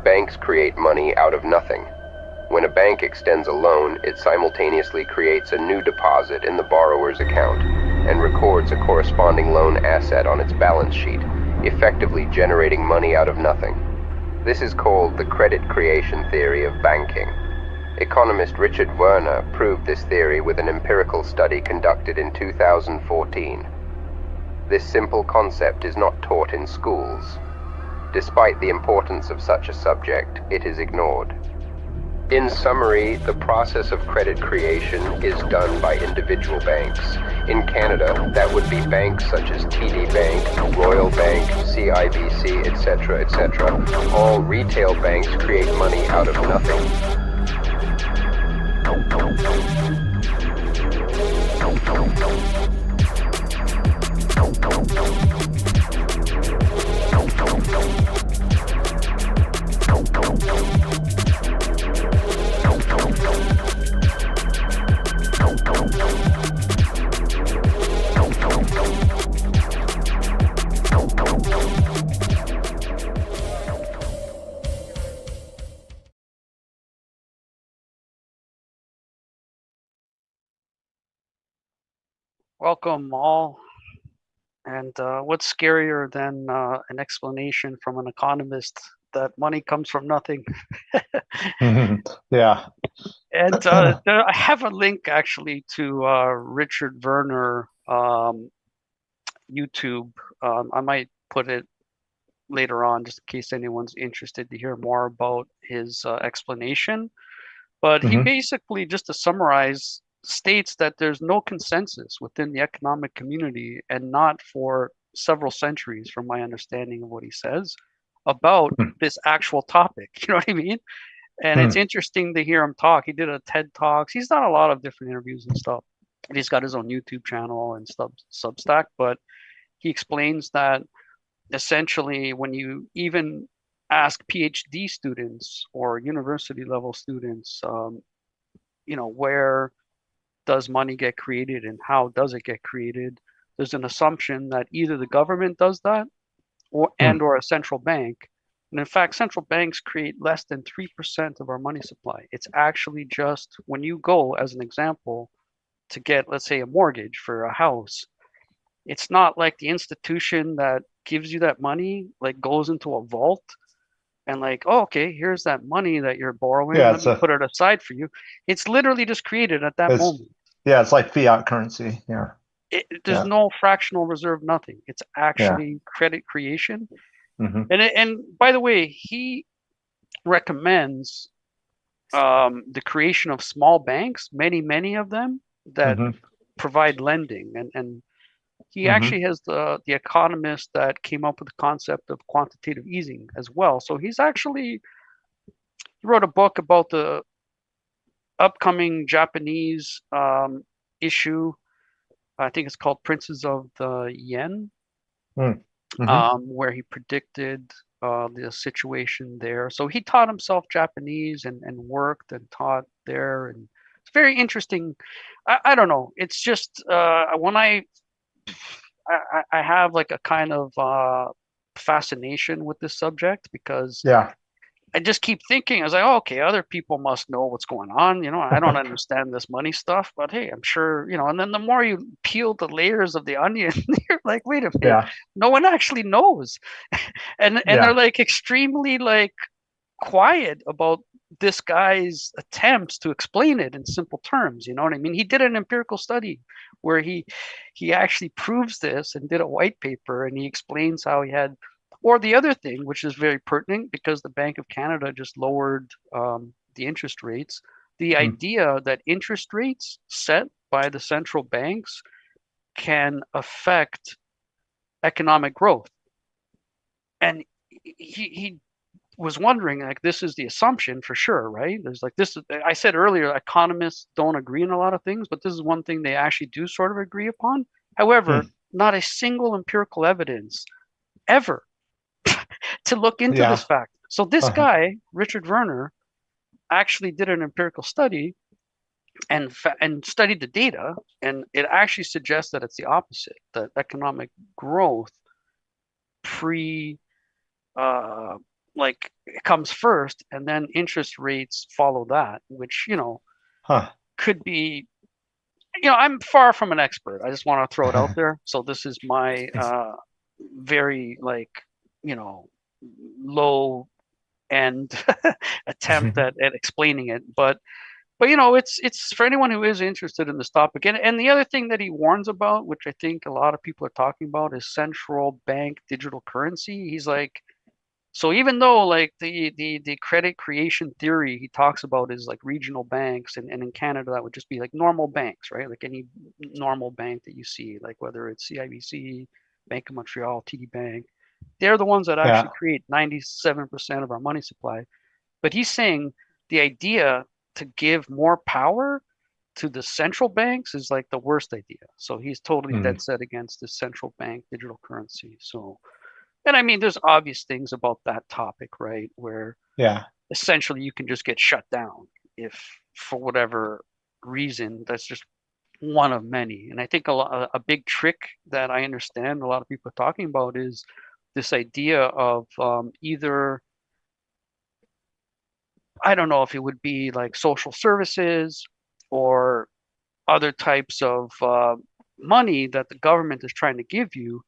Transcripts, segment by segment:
Banks create money out of nothing. When a bank extends a loan, it simultaneously creates a new deposit in the borrower's account and records a corresponding loan asset on its balance sheet, effectively generating money out of nothing. This is called the credit creation theory of banking. Economist Richard Werner proved this theory with an empirical study conducted in 2014. This simple concept is not taught in schools. Despite the importance of such a subject, it is ignored. In summary, the process of credit creation is done by individual banks. In Canada, that would be banks such as TD Bank, Royal Bank, CIBC, etc., etc. All retail banks create money out of nothing. Welcome all. And what's scarier than an explanation from an economist that money comes from nothing? Yeah. And I have a link actually to Richard Werner YouTube. I might put it later on just in case anyone's interested to hear more about his explanation. But he hmm basically, just to summarize, states that there's no consensus within the economic community, and not for several centuries, from my understanding of what he says, about this actual topic. You know what I mean? And it's interesting to hear him talk. He did a TED Talks. He's done a lot of different interviews and stuff. And he's got his own YouTube channel and Substack, but he explains that essentially when you even ask PhD students or university level students, where does money get created and how does it get created? There's an assumption that either the government does that or a central bank. And in fact, central banks create less than 3% of our money supply. It's actually just when you go, as an example, to get, let's say, a mortgage for a house, it's not like the institution that gives you that money like goes into a vault and like, oh, okay, here's that money that you're borrowing. Yeah, Let me put it aside for you. It's literally just created at that it's moment. it's like fiat currency. Yeah. There's Yeah. no fractional reserve, nothing. It's Yeah. actually credit creation. hmm And by the way, he recommends the creation of small banks, many of them that hmm provide lending. And he hmm actually has the economist that came up with the concept of quantitative easing as well. So he wrote a book about the upcoming Japanese issue. I think it's called Princes of the Yen, hmm where he predicted the situation there. So he taught himself Japanese and worked and taught there. And it's very interesting. I don't know. It's just when I have like a kind of fascination with this subject because Yeah. I just keep thinking, I was like, oh, okay, other people must know what's going on. I don't understand this money stuff, but hey, I'm sure, and then the more you peel the layers of the onion, you're like, wait a minute, Yeah. no one actually knows. And they're Yeah. like extremely like quiet about this guy's attempts to explain it in simple terms. You know what I mean? He did an empirical study where he actually proves this and did a white paper, and he explains how he had. Or the other thing, which is very pertinent because the Bank of Canada just lowered the interest rates, the Mm. idea that interest rates set by the central banks can affect economic growth. And he was wondering, like, this is the assumption for sure, right? There's like this. I said earlier, economists don't agree on a lot of things, but this is one thing they actually do sort of agree upon. However, Mm. not a single empirical evidence ever to look into this Yeah. fact. So this Uh-huh. guy, Richard Werner, actually did an empirical study and studied the data, and it actually suggests that it's the opposite. That economic growth pre like it comes first, and then interest rates follow that, which Huh. could be. I'm far from an expert. I just want to throw it out there. So this is my very like low end attempt at explaining it, but it's for anyone who is interested in this topic. And the other thing that he warns about, which I think a lot of people are talking about, is central bank digital currency. He's like, so even though like the credit creation theory he talks about is like regional banks, and in Canada that would just be like normal banks, right? Like any normal bank that you see, like whether it's CIBC, Bank of Montreal, TD Bank, they're the ones that actually Yeah. create 97% of our money supply. But he's saying the idea to give more power to the central banks is like the worst idea. So he's totally Mm. dead set against the central bank digital currency. So, and I mean, there's obvious things about that topic, right? Where Yeah. essentially you can just get shut down if for whatever reason. That's just one of many. And I think a big trick that I understand a lot of people are talking about is this idea of either, I don't know if it would be like social services or other types of money that the government is trying to give you.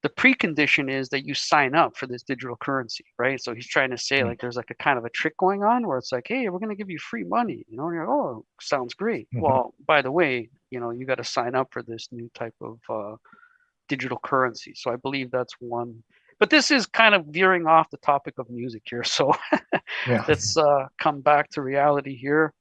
The precondition is that you sign up for this digital currency, right? So he's trying to say Mm. like there's like a kind of a trick going on where it's like, hey, we're going to give you free money, and you're like, oh, sounds great. Mhm. Well, by the way, you got to sign up for this new type of digital currency. So I believe that's one. But this is kind of veering off the topic of music here. So Yeah. let's come back to reality here.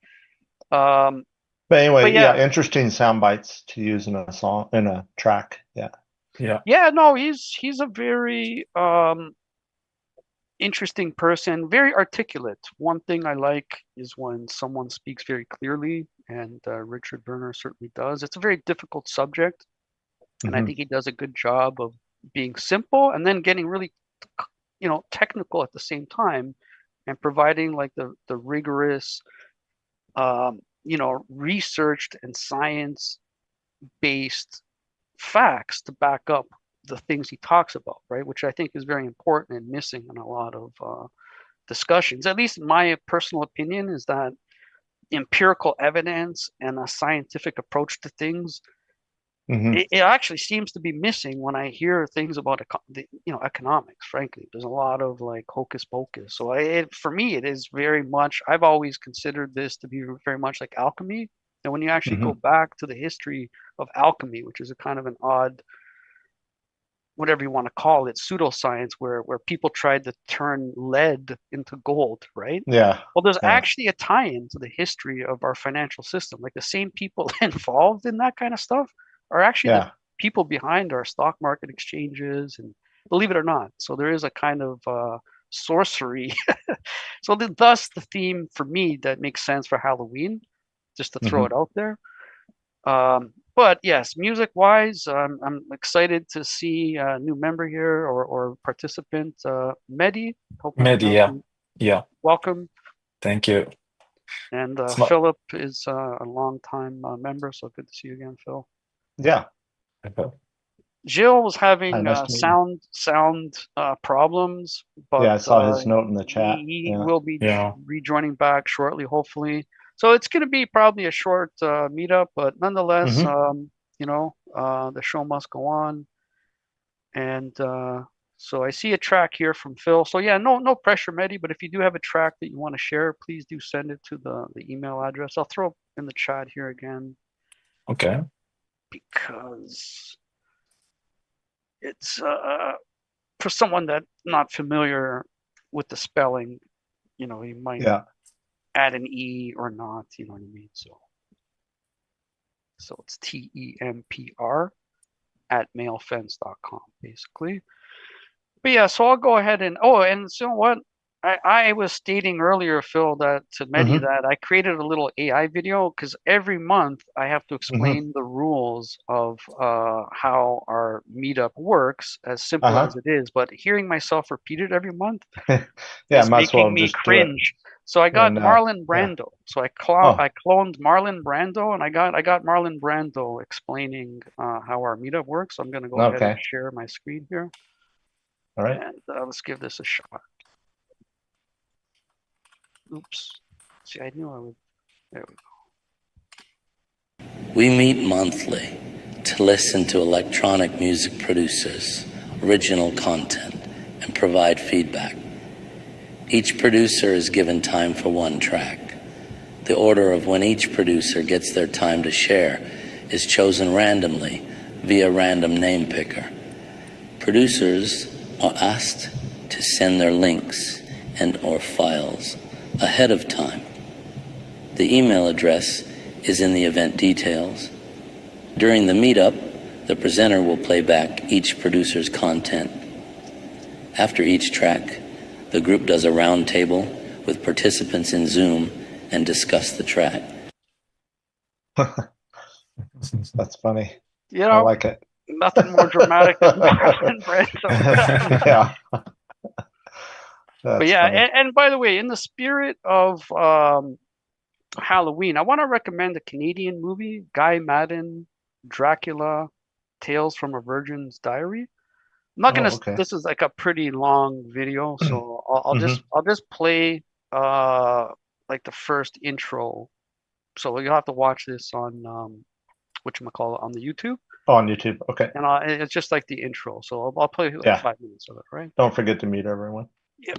Um, But but anyway, yeah, yeah, interesting sound bites to use in a song, in a track. Yeah. Yeah. yeah, no, he's a very interesting person, very articulate. One thing I like is when someone speaks very clearly, and Richard Berner certainly does. It's a very difficult subject, and I Hmm. think he does a good job of being simple and then getting really, technical at the same time, and providing like the rigorous, researched and science-based facts to back up the things he talks about, right? Which I think is very important and missing in a lot of discussions. At least my personal opinion is that empirical evidence and a scientific approach to things, Hmm. it actually seems to be missing when I hear things about economics. Frankly, there's a lot of like hocus pocus. So for me, it is very much. I've always considered this to be very much like alchemy. And when you actually Hmm. go back to the history of alchemy, which is a kind of an odd, whatever you want to call it, pseudoscience, where people tried to turn lead into gold, right? Yeah. Well, there's Yeah. actually a tie-in to the history of our financial system. Like the same people involved in that kind of stuff are actually the Yeah. people behind our stock market exchanges, and believe it or not. So there is a kind of sorcery. So thus the theme for me that makes sense for Halloween, just to throw Hmm. it out there. But yes, music wise, I'm excited to see a new member here, or participant, Mehdi. Hope I'm Maybe, yeah. pronouncing. Yeah. Welcome. Thank you. And It's not Philip is a long time member, so good to see you again, Phil. Yeah. okay. Jill was Hi, having nice to meet you. sound problems, but Yeah, I saw his note in the chat. he Yeah. will be Yeah. rejoining back shortly, hopefully. So it's going to be probably a short meetup, but nonetheless, Hmm. the show must go on. And so I see a track here from Phil. So yeah, no pressure, Mehdi, but if you do have a track that you want to share, please do send it to the email address. I'll throw in the chat here again, Okay. because it's for someone that's not familiar with the spelling, you might Yeah. add an E or not, you know what I mean? So it's TEMPR at mailfence.com, basically. But yeah, so I'll go ahead and so what? I was stating earlier, Phil, that to Mehdi, Hmm. that I created a little AI video because every month I have to Hmm. explain the rules of how our meetup works, as simple Uh-huh. as it is. But hearing myself repeat it every month Yeah, is might as well making me just do it. cringe. So I got And Marlon yeah. Brando. So Oh, I cloned Marlon Brando, and I got Marlon Brando explaining how our meetup works. So I'm gonna go ahead and okay. share my screen here, All right. and let's give this a shot. Oops. See, I knew I would. There we go. We meet monthly to listen to electronic music producers' original content and provide feedback. Each producer is given time for one track. The order of when each producer gets their time to share is chosen randomly via random name picker. Producers are asked to send their links and/or files ahead of time. The email address is in the event details. During the meetup, the presenter will play back each producer's content. After each track, the group does a round table with participants in Zoom and discuss the track. That's funny. You I know, like it. nothing more dramatic than Brent. Yeah. But That's yeah, funny. and by the way, in the spirit of Halloween, I want to recommend a Canadian movie, Guy Madden, Dracula, Tales from a Virgin's Diary. I'm not gonna. Okay. This is like a pretty long video, so I'll Mhm. just play like the first intro. So you'll have to watch this on whatchamacallit, on the YouTube, Oh, on YouTube. Okay. and it's just like the intro. So I'll play like Yeah. 5 minutes of it, right? Don't forget to mute everyone. Yeah.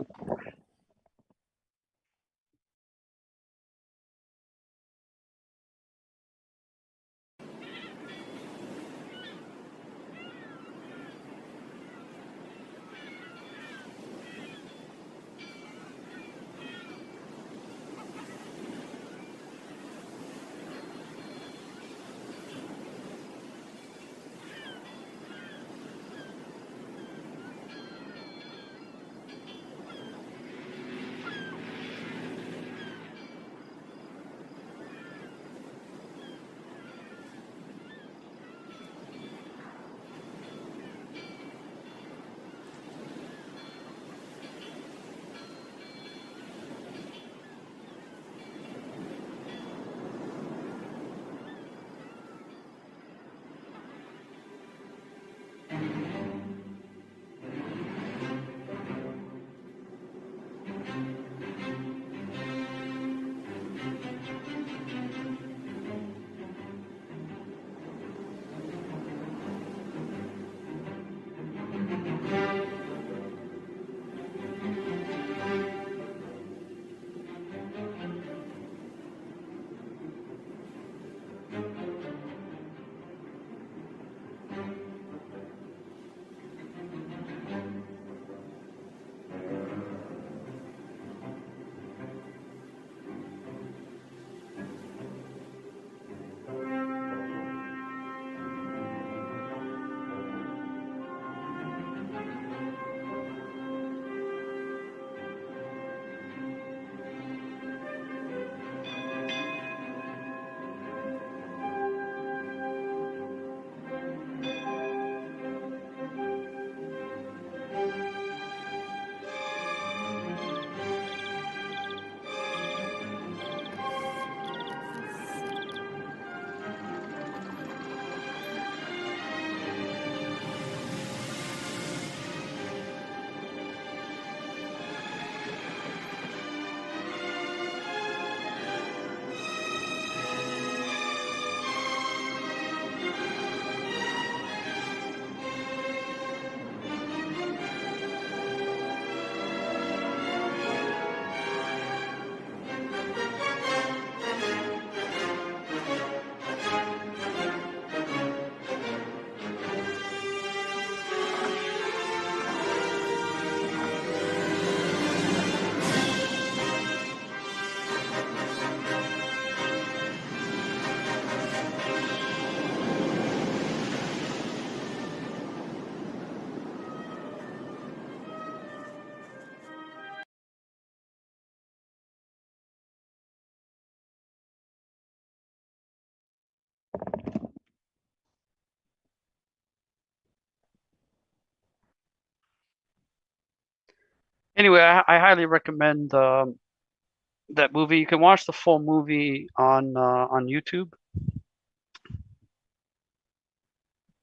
Anyway, I highly recommend that movie. You can watch the full movie on YouTube.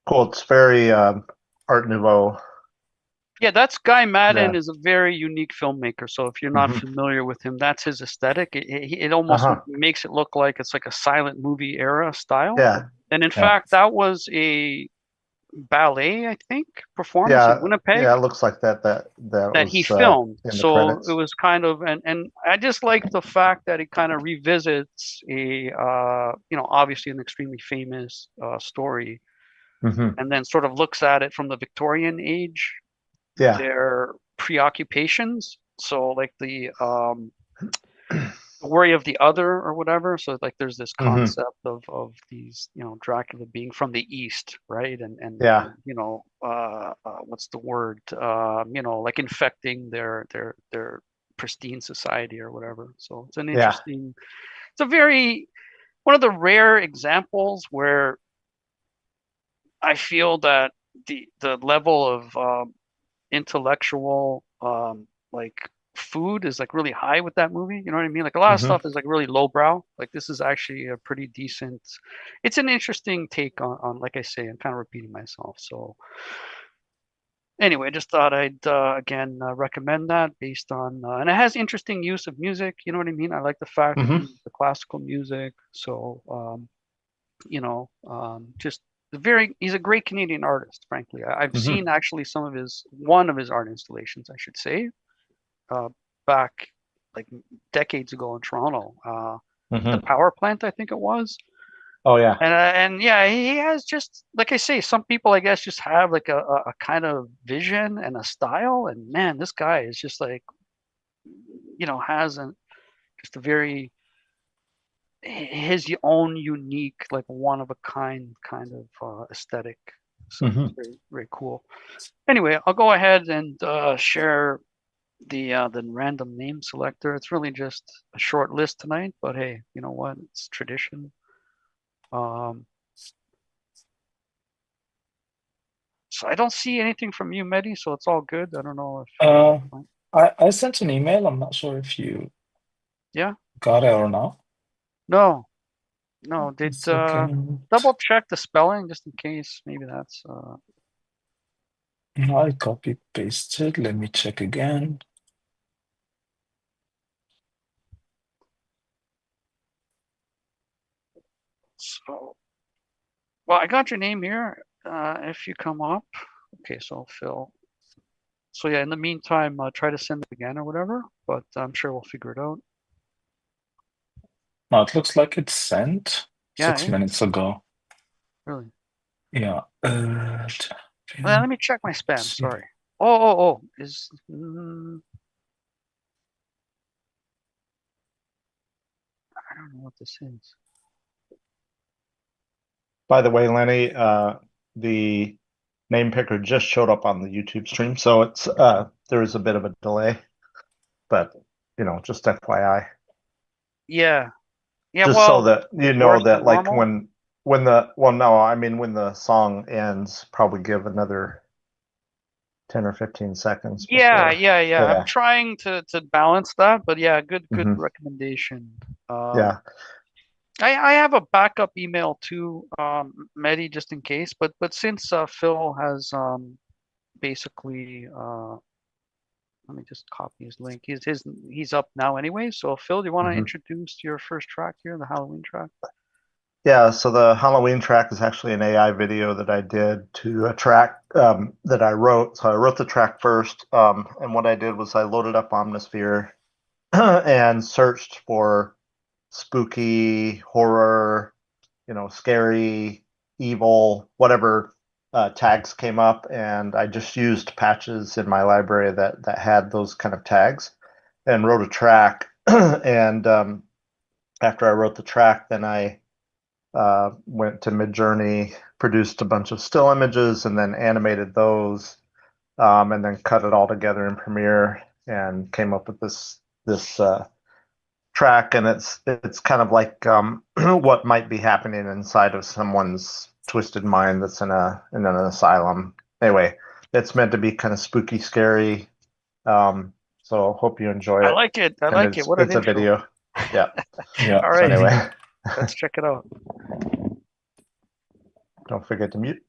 Cool. It's very Art Nouveau Yeah, that's Guy Madden Yeah. is a very unique filmmaker. So if you're not Mhm. familiar with him, that's his aesthetic. It almost Uh-huh. makes it look like it's like a silent movie era style. Yeah. And in Yeah. fact, that was a ballet, I think, performance in Yeah. Winnipeg Yeah. It looks like that that he was filmed. in the So it credits. was kind of, and I just like the fact that it kind of revisits obviously an extremely famous story, Hmm. and then sort of looks at it from the Victorian age, Yeah. their preoccupations. So like the worry of the other or whatever. So like there's this Hmm. concept of these, Dracula being from the East, right? Yeah. What's the word? Like infecting their pristine society or whatever. So it's an Yeah. interesting, it's a very one of the rare examples where I feel that the level of intellectual like food is like really high with that movie. You know what I mean? Like a lot of Hmm. stuff is like really lowbrow. Like this is actually a pretty decent. It's an interesting take on like I say, I'm kind of repeating myself. So anyway, just thought I'd again recommend that based on and it has interesting use of music. You know what I mean? I like the fact that he Hmm. used the classical music. So just very he's a great Canadian artist, frankly. I've Hmm. seen actually one of his art installations, I should say, uh, back like decades ago in Toronto. The Hmm. power plant, I think it was. Oh yeah. And yeah, he has just like I say, some people I guess just have like a kind of vision and a style. And man, this guy is just like, has just a very his own unique, like one of a kind aesthetic. So Hmm. it's very, very cool. Anyway, I'll go ahead and share the random name selector. It's really just a short list tonight, but hey, you know what? It's tradition. Um, so I don't see anything from you, Mehdi, so it's all good. I don't know if Uh, I sent an email. I'm not sure if you yeah, got it or not. no, no. A Did second. double check the spelling just in case. Maybe that's I copy pasted. Let me check again. so. Well, I got your name here. If you come up, okay. So Phil. So yeah, in the meantime, try to send it again or whatever. But I'm sure we'll figure it out. No, it looks like it's sent Yeah, 6 minutes ago. really. Yeah. Let me check my spam. See. Sorry. Oh. I don't know what this is. By the way, Lenny, the name picker just showed up on the YouTube stream, so it's there is a bit of a delay, but just FYI. Yeah. Just so Well, that you know worse that than like normal. when the well no, I mean when the song ends, probably give another 10 or 15 seconds Yeah. before. I'm Yeah. trying to balance that, but yeah, good Hmm. recommendation. Yeah. I have a backup email too, Mehdi, just in case. But since Phil has basically let me just copy his link. He's up now anyway. So Phil, do you want to Hmm. introduce your first track here, the Halloween track? Yeah, so the Halloween track is actually an AI video that I did to a track that I wrote. So I wrote the track first, and what I did was I loaded up Omnisphere and searched for spooky, horror, scary, evil, whatever tags came up, and I just used patches in my library that had those kind of tags, and wrote a track. And after I wrote the track, then I went to Midjourney, produced a bunch of still images, and then animated those, and then cut it all together in Premiere and came up with this track. And it's kind of like what might be happening inside of someone's twisted mind that's in an asylum. Anyway, it's meant to be kind of spooky, scary. So hope you enjoy I it. like it. I And like it. What an it's a intro. video. Yeah. Yeah. All So right, anyway, let's check it out. don't forget to mute.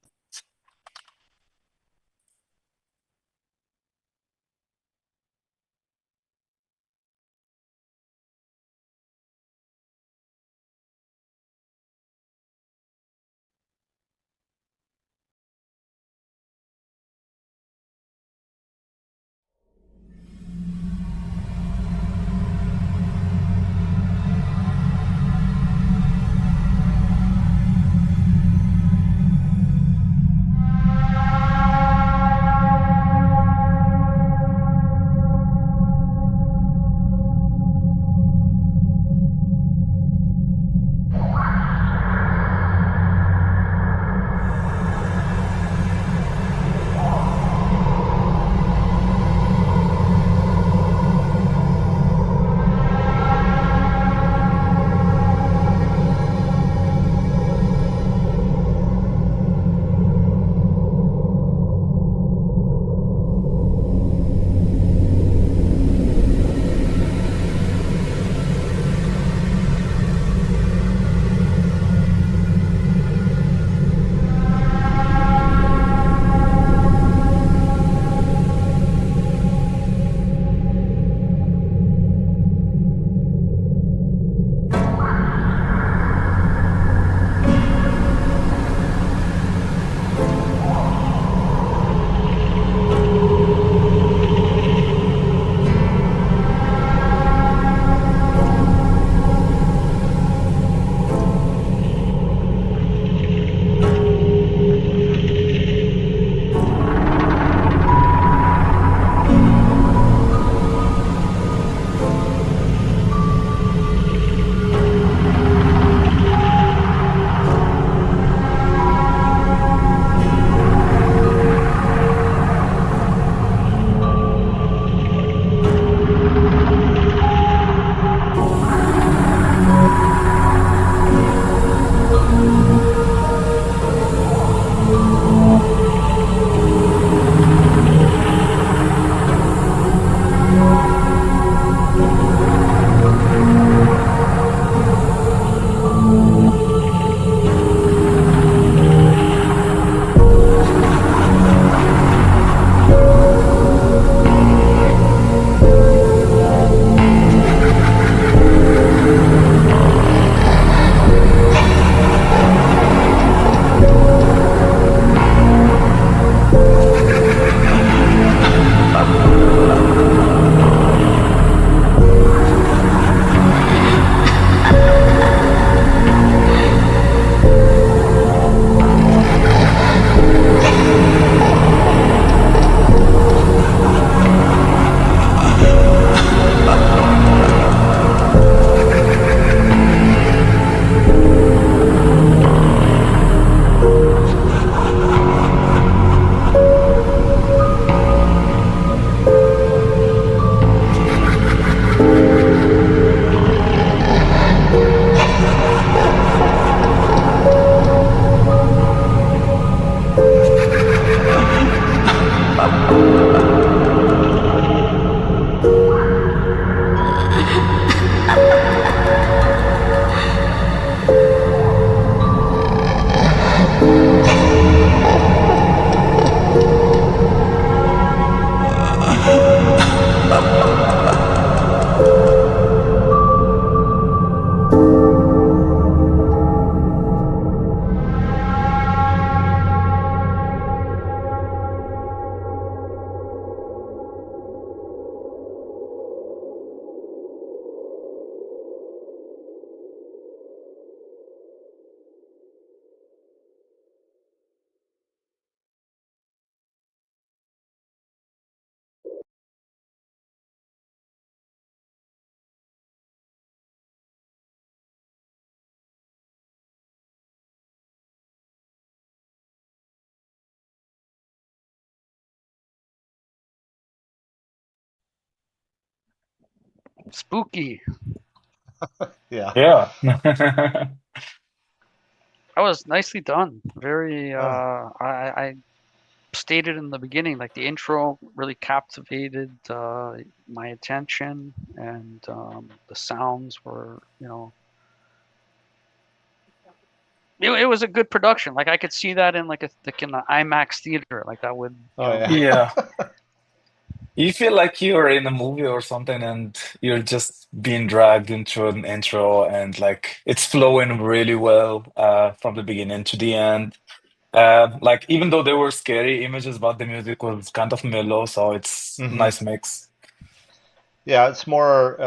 Spooky. Yeah. Yeah. That was nicely done. Very. Oh. I stated in the beginning, like the intro really captivated my attention, and the sounds were, it was a good production. Like I could see that in like in the IMAX theater, like that would, Oh yeah. Yeah. You feel like you're in a movie or something and you're just being dragged into an intro and like it's flowing really well from the beginning to the end. Like even though there were scary images, but the music was kind of mellow, so it's Hmm. nice mix. Yeah, it's more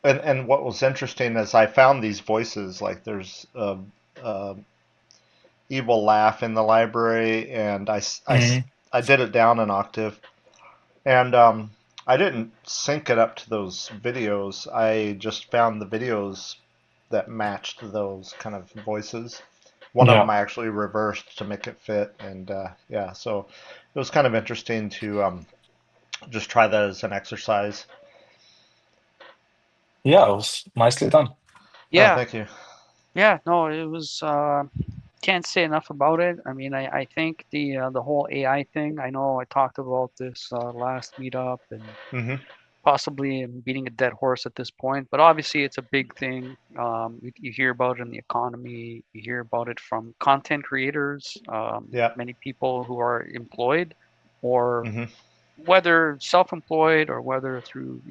and what was interesting is I found these voices, like there's a evil laugh in the library, and Mhm. I did it down an octave, and I didn't sync it up to those videos. I just found the videos that matched those kind of voices. One of them Yeah. I actually reversed to make it fit, and yeah, so it was kind of interesting to just try that as an exercise. Yeah, it was nicely done. Oh, yeah, thank you. yeah. No, it was. Can't say enough about it. I mean, I think the whole AI thing. I know I talked about this last meetup, and Hmm. possibly am beating a dead horse at this point, but obviously it's a big thing. You hear about it in the economy, you hear about it from content creators, Yeah. many people who are employed, or Hmm. whether self-employed or whether through,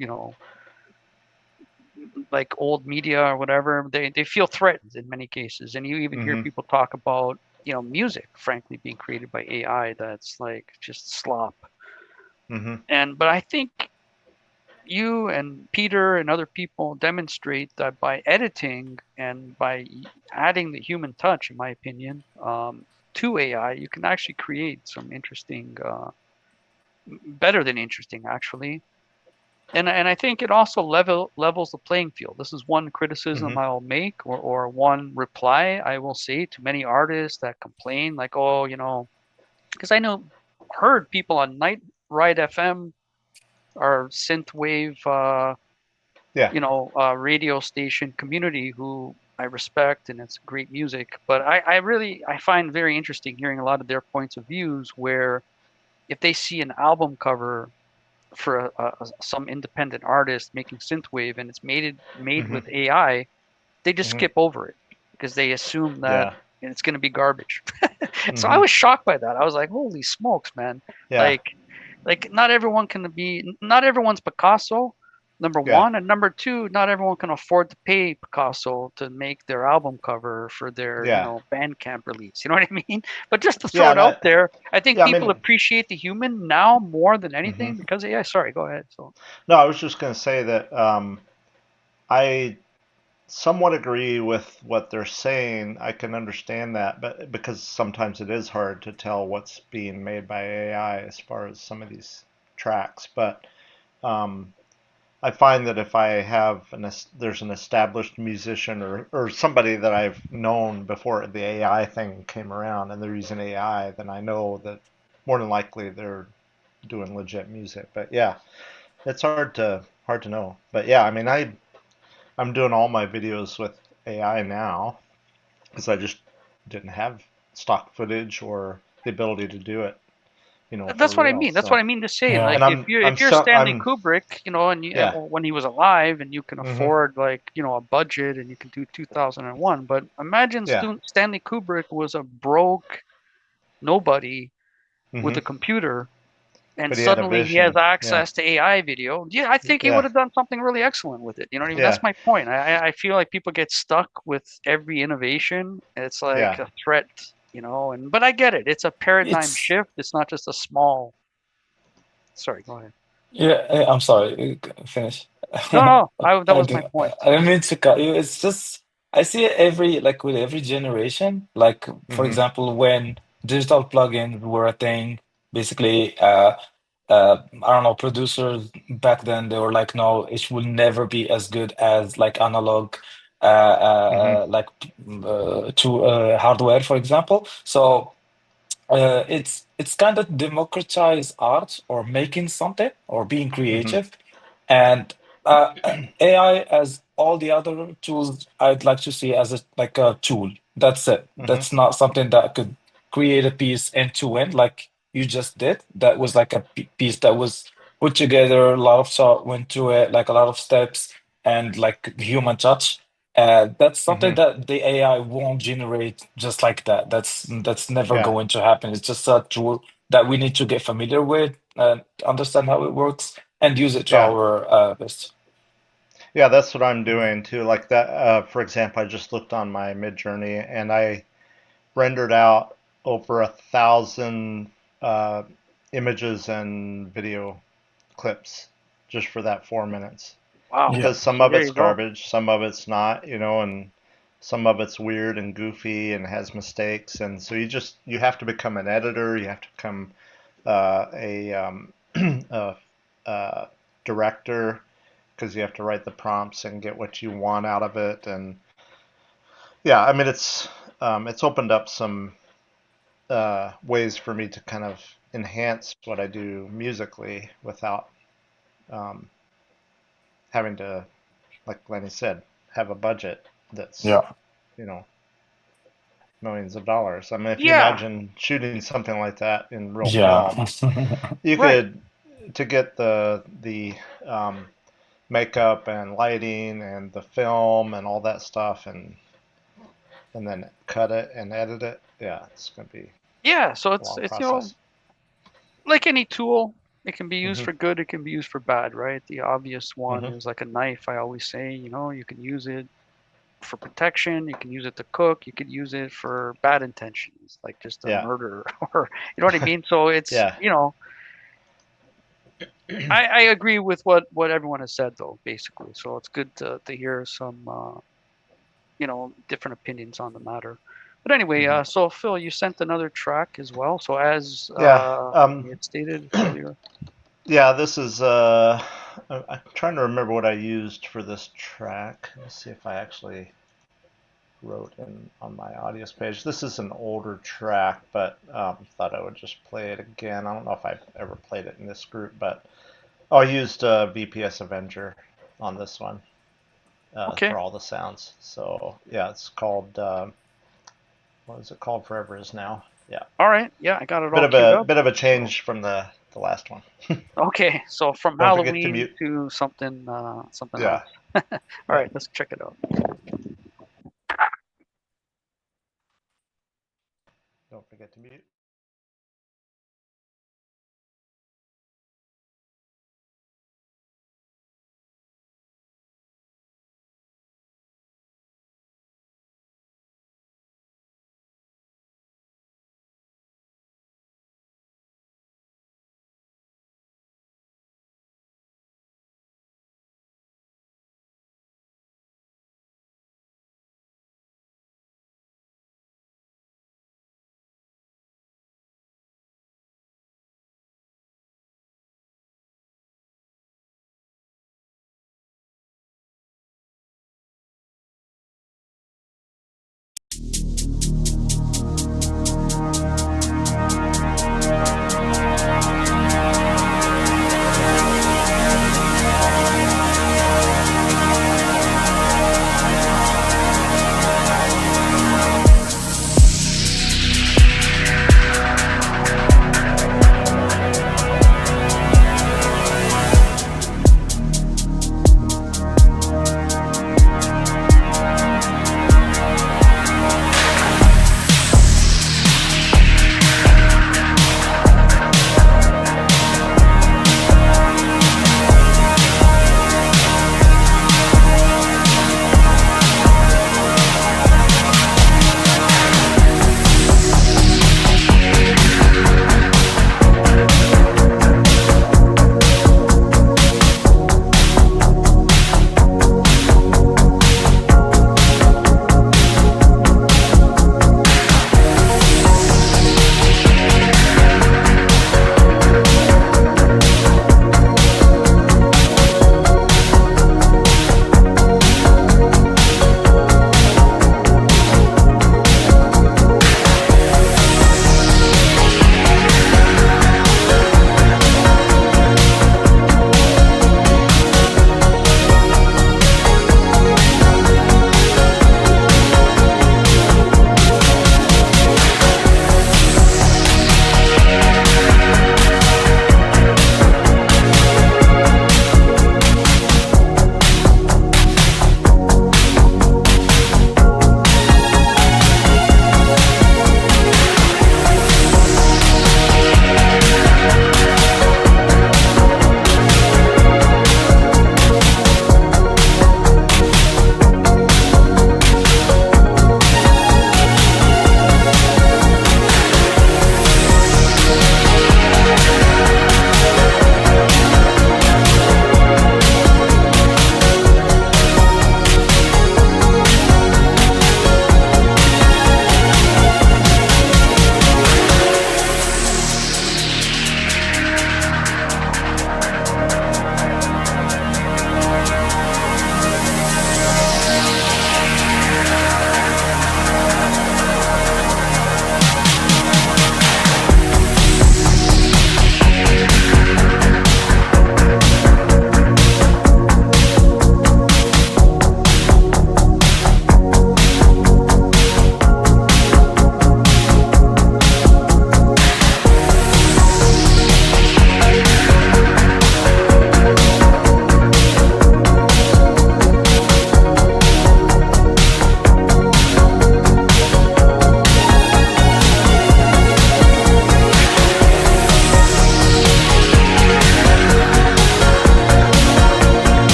like old media or whatever, they feel threatened in many cases. And you even hear Hmm. people talk about, music, frankly, being created by AI that's like just slop. Hmm. But I think you and Peter and other people demonstrate that by editing and by adding the human touch, in my opinion, to AI, you can actually create some interesting, better than interesting, actually. And I think it also levels the playing field. This is one criticism Hmm. I'll make, or one reply I will say to many artists that complain, like, oh, because I heard people on Night Ride FM or synthwave Yeah. radio station community who I respect, and it's great music. But I really I find very interesting hearing a lot of their points of views where if they see an album cover for some independent artist making synthwave and it's made Hmm. with AI, they just Hmm. skip over it because they assume that Yeah. it's going to be garbage. So I Hmm. was shocked by that. I was like, holy smokes, man. Yeah. Like not everyone's Picasso, number Yeah. one, and number two, not everyone can afford to pay Picasso to make their album cover for their, Yeah. Bandcamp release. You know what I mean? But just to throw Yeah. it out That. there, I think Yeah. I people mean. appreciate the human now more than Hmm. anything because, yeah, sorry, go ahead. So No, I was just going to say that I somewhat agree with what they're saying. I can understand that, but because sometimes it is hard to tell what's being made by AI as far as some of these tracks. But um, I find that if I have there's an established musician or somebody that I've known before the AI thing came around and they're using AI, then I know that more than likely they're doing legit music. But yeah, it's hard to know. But yeah, I mean I'm doing all my videos with AI now because I just didn't have stock footage or the ability to do it, for that's what I real. mean. That's what So, I mean to say. Yeah. Like and if you're if you're Stanley I'm Kubrick, and yeah. when he was alive, and you can Hmm. afford like a budget, and you can do 2001. But imagine Yeah. Stanley Kubrick was a broke nobody with Hmm. a computer, and But he had a suddenly he has vision. Yeah. access to AI video. Yeah, I think he would Yeah. have done something really excellent with it. You know what I mean? Yeah. That's my point. I feel like people get stuck with every innovation. It's like Yeah. a threat, but I get it. It's a paradigm It's shift. It's not just a small. Sorry, go ahead. Yeah, I'm sorry. Finish. No, no, that I was my didn't, point. I didn't mean to cut you. It's just I see it every like with every generation. Like for Hmm. example, when digital plugins were a thing, basically, I don't know, producers back then they were like, no, it will never be as good as like analog, Hmm. like to hardware, for example. So it's kind of democratize art or making something or being Hmm. creative. And uh, AI as all the other tools, I'd like to see as a like a tool. That's it. Hmm. That's not something that could create a piece end to end like you just did. That was like a piece that was put together, a lot of thought went to it, like a lot of steps and like human touch. That's something Hmm. that the AI won't generate just like that. That's never Yeah. going to happen. It's just a tool that we need to get familiar with and understand how it works and use it to Yeah. our best. Yeah, that's what I'm doing too. Like that, for example, I just looked on my Midjourney and I rendered out over 1,000 uh, images and video clips just for that 4 minutes. Wow. Yeah. Because some So of there it's you go. garbage, some of it's not, and some of it's weird and goofy and has mistakes. And so you have to become an editor, you have to become a, a, a director because you have to write the prompts and get what you want out of it. And yeah, I mean it's opened up some ways for me to kind of enhance what I do musically without um, having to, like Lenny said, have a budget that's Yeah. you know millions of dollars. I mean, if you Yeah. imagine shooting something like that in real Yeah. film, you Right. could to get the um, makeup and lighting and the film and all that stuff and then cut it and edit it. Yeah, it's gonna be Yeah. So a it's long it's process. like any tool, it can be used Hmm. for good, it can be used for bad, right? The obvious one Hmm. is like a knife. I always say, you can use it for protection, you can use it to cook, you could use it for bad intentions, like just a Yeah. murder or you know what I mean? So it's, Yeah. I agree with what everyone has said though, basically. So it's good to hear some different opinions on the matter. But anyway, Hmm. so Phil, you sent another track as well. So as Yeah. you had stated earlier. Yeah, this is I'm trying to remember what I used for this track. Let's see if I actually wrote in on my audios page. This is an older track, but thought I would just play it again. I don't know if I've ever played it in this group, but I used VPS Avenger on this one Okay. for all the sounds. So yeah, it's called what is it called? Forever Is Now. Yeah, All right. Yeah, I got it all queued up. bit of a So change from the last one. okay, so from Don't forget to Halloween mute. to something Yeah, else. All yeah. right, let's check it out. Don't forget to mute.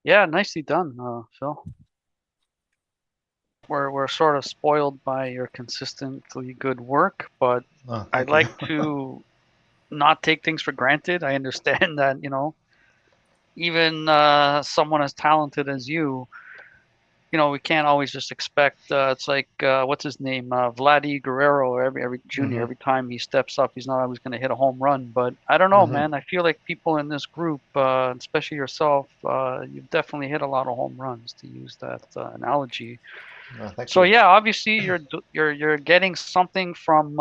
Yeah, nicely done, Phil. We're sort of spoiled by your consistently good work, but Oh, I thank you. like to not take things for granted. I understand that, even someone as talented as you, we can't always just expect. It's like what's his name, Vladdy Guerrero. Every junior, Mhm. every time he steps up, he's not always going to hit a home run. But I don't know, Mhm. man. I feel like people in this group, especially yourself, you've definitely hit a lot of home runs, to use that analogy. Thank So you. yeah, obviously you're getting something from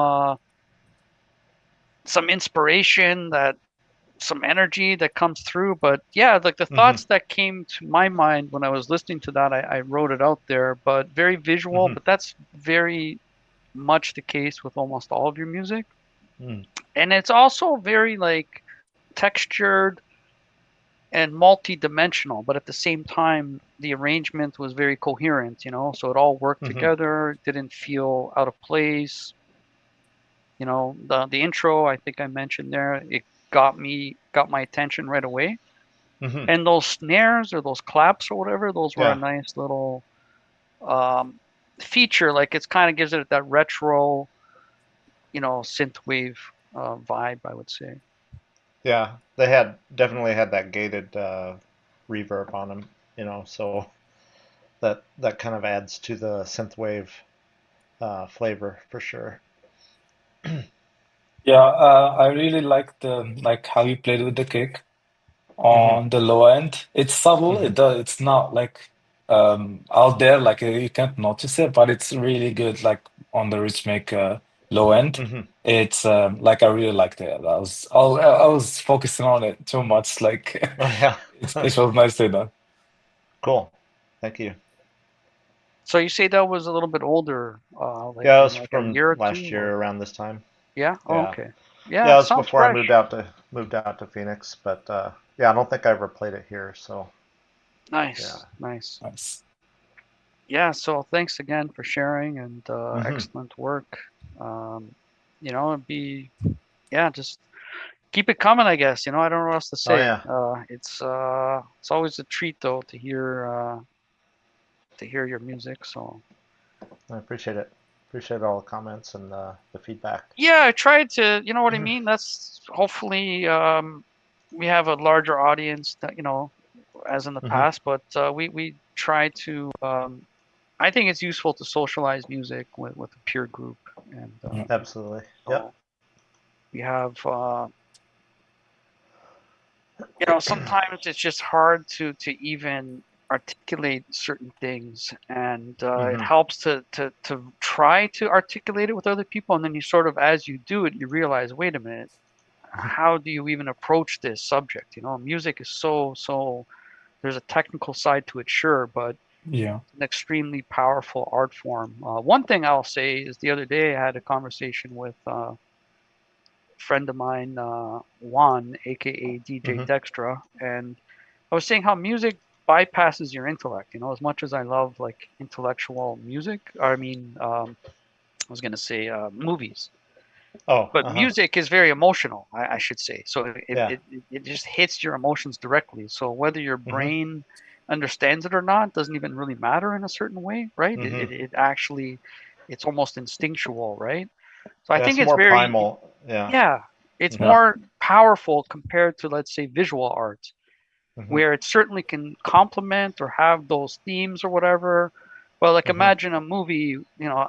some inspiration, that some energy that comes through. But yeah, like the thoughts that came to my mind when I was listening to that, I wrote it out there. But very visual. But that's very much the case with almost all of your music. Mm. And it's also very like textured and multi-dimensional, but at the same time the arrangement was very coherent, so it all worked together, didn't feel out of place. The intro, I think I mentioned there, it got my attention right away. And those snares or those claps or whatever, those were a Yeah. nice little feature. Like it's kind of gives it that retro, synthwave vibe, I would say. Yeah, they definitely had that gated reverb on them, so that kind of adds to the synthwave flavor for sure. Yeah, I really like how you played with the kick Hmm. on the low end. It's subtle. Hmm. It's not like out there, like you can't notice it, but it's really good. Like on the rhythmic low end, Hmm. it's like I really liked it. I was focusing on it too much. Like Oh yeah. it was nicely done. Cool. Thank you. So you say that was a little bit older, like Yeah, it maybe was like a from year or last two, or year around this time. yeah? Oh, Yeah. okay. Yeah, Yeah, it it was sounds before I fresh. moved out to Phoenix, but yeah, I don't think I ever played it here, so yeah. Nice, nice. Nice. Yeah, so thanks again for sharing, and Hmm. excellent work. It'd be, yeah, just keep it coming, I guess. I don't know what else to Oh say. yeah. It's always a treat though to hear your music. So I appreciate it. Appreciate all the comments and the feedback. yeah, I tried to, you know what I mean? That's hopefully we have a larger audience that, as in the Hmm. past, but we try to I think it's useful to socialize music with a peer group, and Yeah. Absolutely. Yep. so we have sometimes it's just hard to even articulate certain things, and it Hmm. helps to try to articulate it with other people, and then you sort of, as you do it, you realize, wait a minute, how do you even approach this subject? Music is so there's a technical side to it, sure, but Yeah. it's an extremely powerful art form. One thing I'll say is the other day I had a conversation with a friend of mine, Juan, aka DJ Hmm. Dextra, and I was saying how music bypasses your intellect. As much as I love like intellectual music, or I mean, I was gonna say movies, Oh, but uh-huh. music is very emotional, I should say. So it, Yeah. it it just hits your emotions directly. So whether your Hmm. brain understands it or not doesn't even really matter in a certain way, right? It, Hmm. it, it actually, it's almost instinctual, right? So I Yeah, think it's it's more very, primal. Yeah. yeah, it's Hmm. Yeah. more powerful compared to, let's say, visual art, Hmm. where it certainly can complement or have those themes or whatever. But like Hmm. imagine a movie,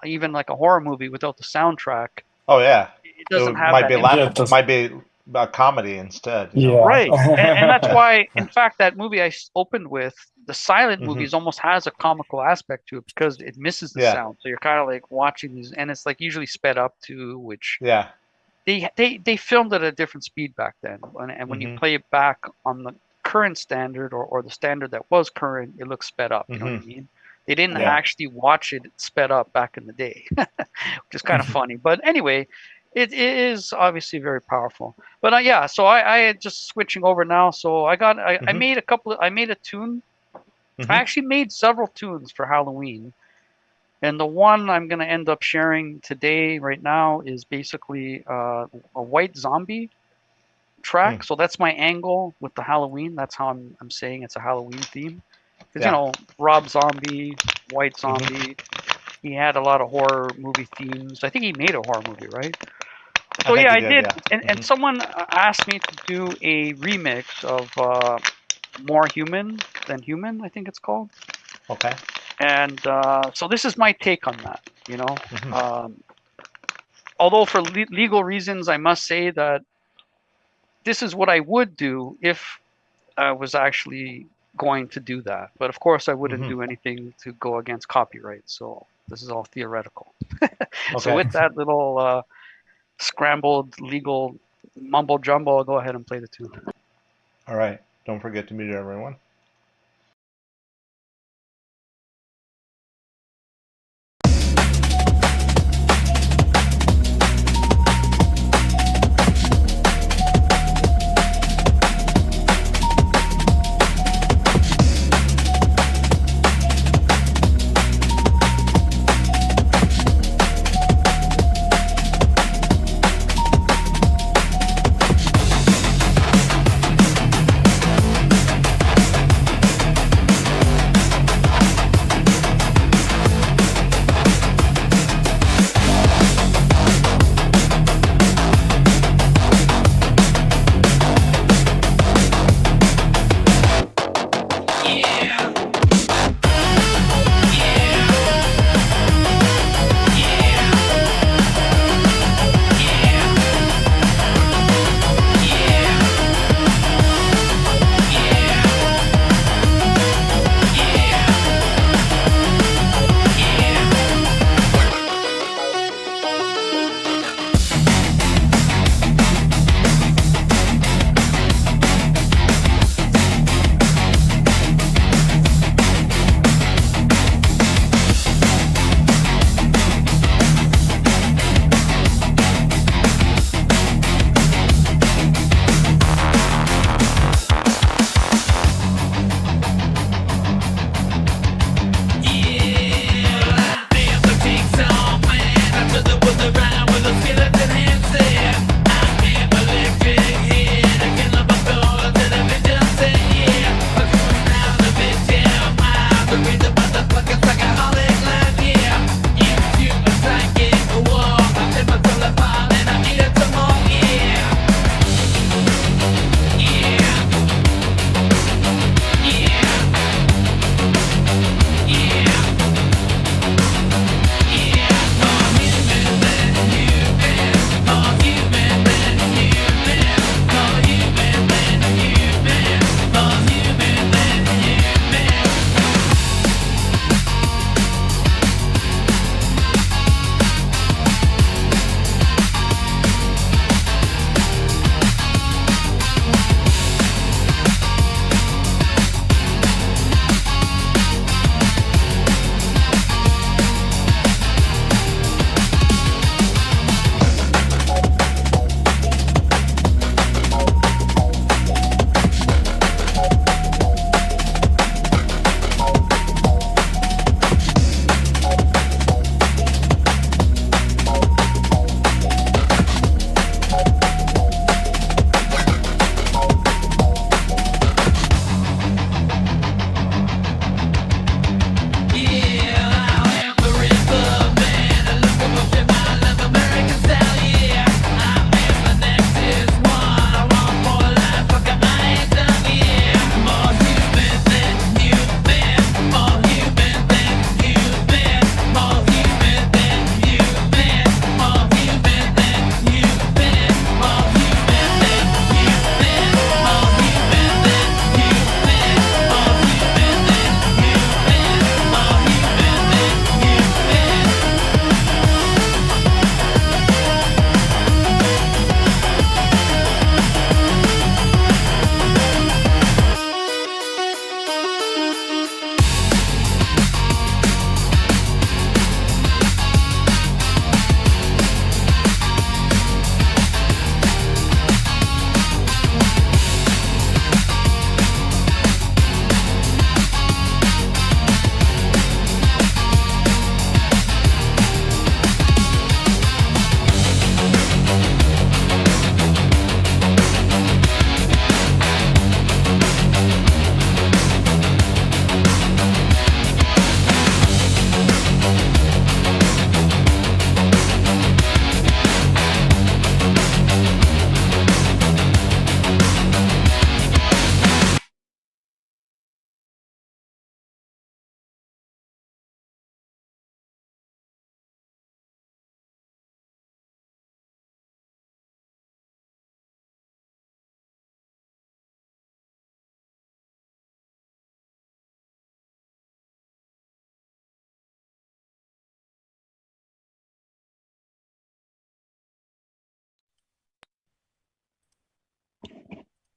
even like a horror movie without the soundtrack, Oh yeah. it doesn't have Might that be Yeah. impact. laughable. Just Might be a comedy instead. yeah. Right. And that's Yeah. why, in fact, that movie I opened with, the silent Hmm. movies almost has a comical aspect to it because it misses the Yeah. sound. So you're kind of like watching these, and it's like usually sped up too, which Yeah. they filmed at a different speed back then. And when you Hmm. play it back on the current standard, or the standard that was current, it looks sped up. You know what Hmm. I mean? They didn't Yeah. Yeah. actually watch it sped up back in the day, which is kind of funny. But anyway, it is obviously very powerful. But yeah, so I just switching over now. So I Hmm. made I made a tune. I Hmm. actually made several tunes for Halloween. And the one I'm going to end up sharing today, right now, is basically a white zombie track. So that's my angle with the Halloween. That's how I'm saying it's a Halloween theme. 'Cause, you know, Rob Zombie, White Zombie, he had a lot of horror movie themes. I think he made a horror movie, right? So think yeah, he I did, did. yeah. And someone asked me to do a remix of More Human Than Human, I think it's called. Okay. And so this is my take on that, you know. Mhm. Although for legal reasons, I must say that this is what I would do if I was actually going to do that. But of course, I wouldn't Mhm. do anything to go against copyright. So this is all theoretical. So Okay. with that little scrambled legal mumbo jumbo, I'll go ahead and play the tune. All right. Don't forget to mute everyone.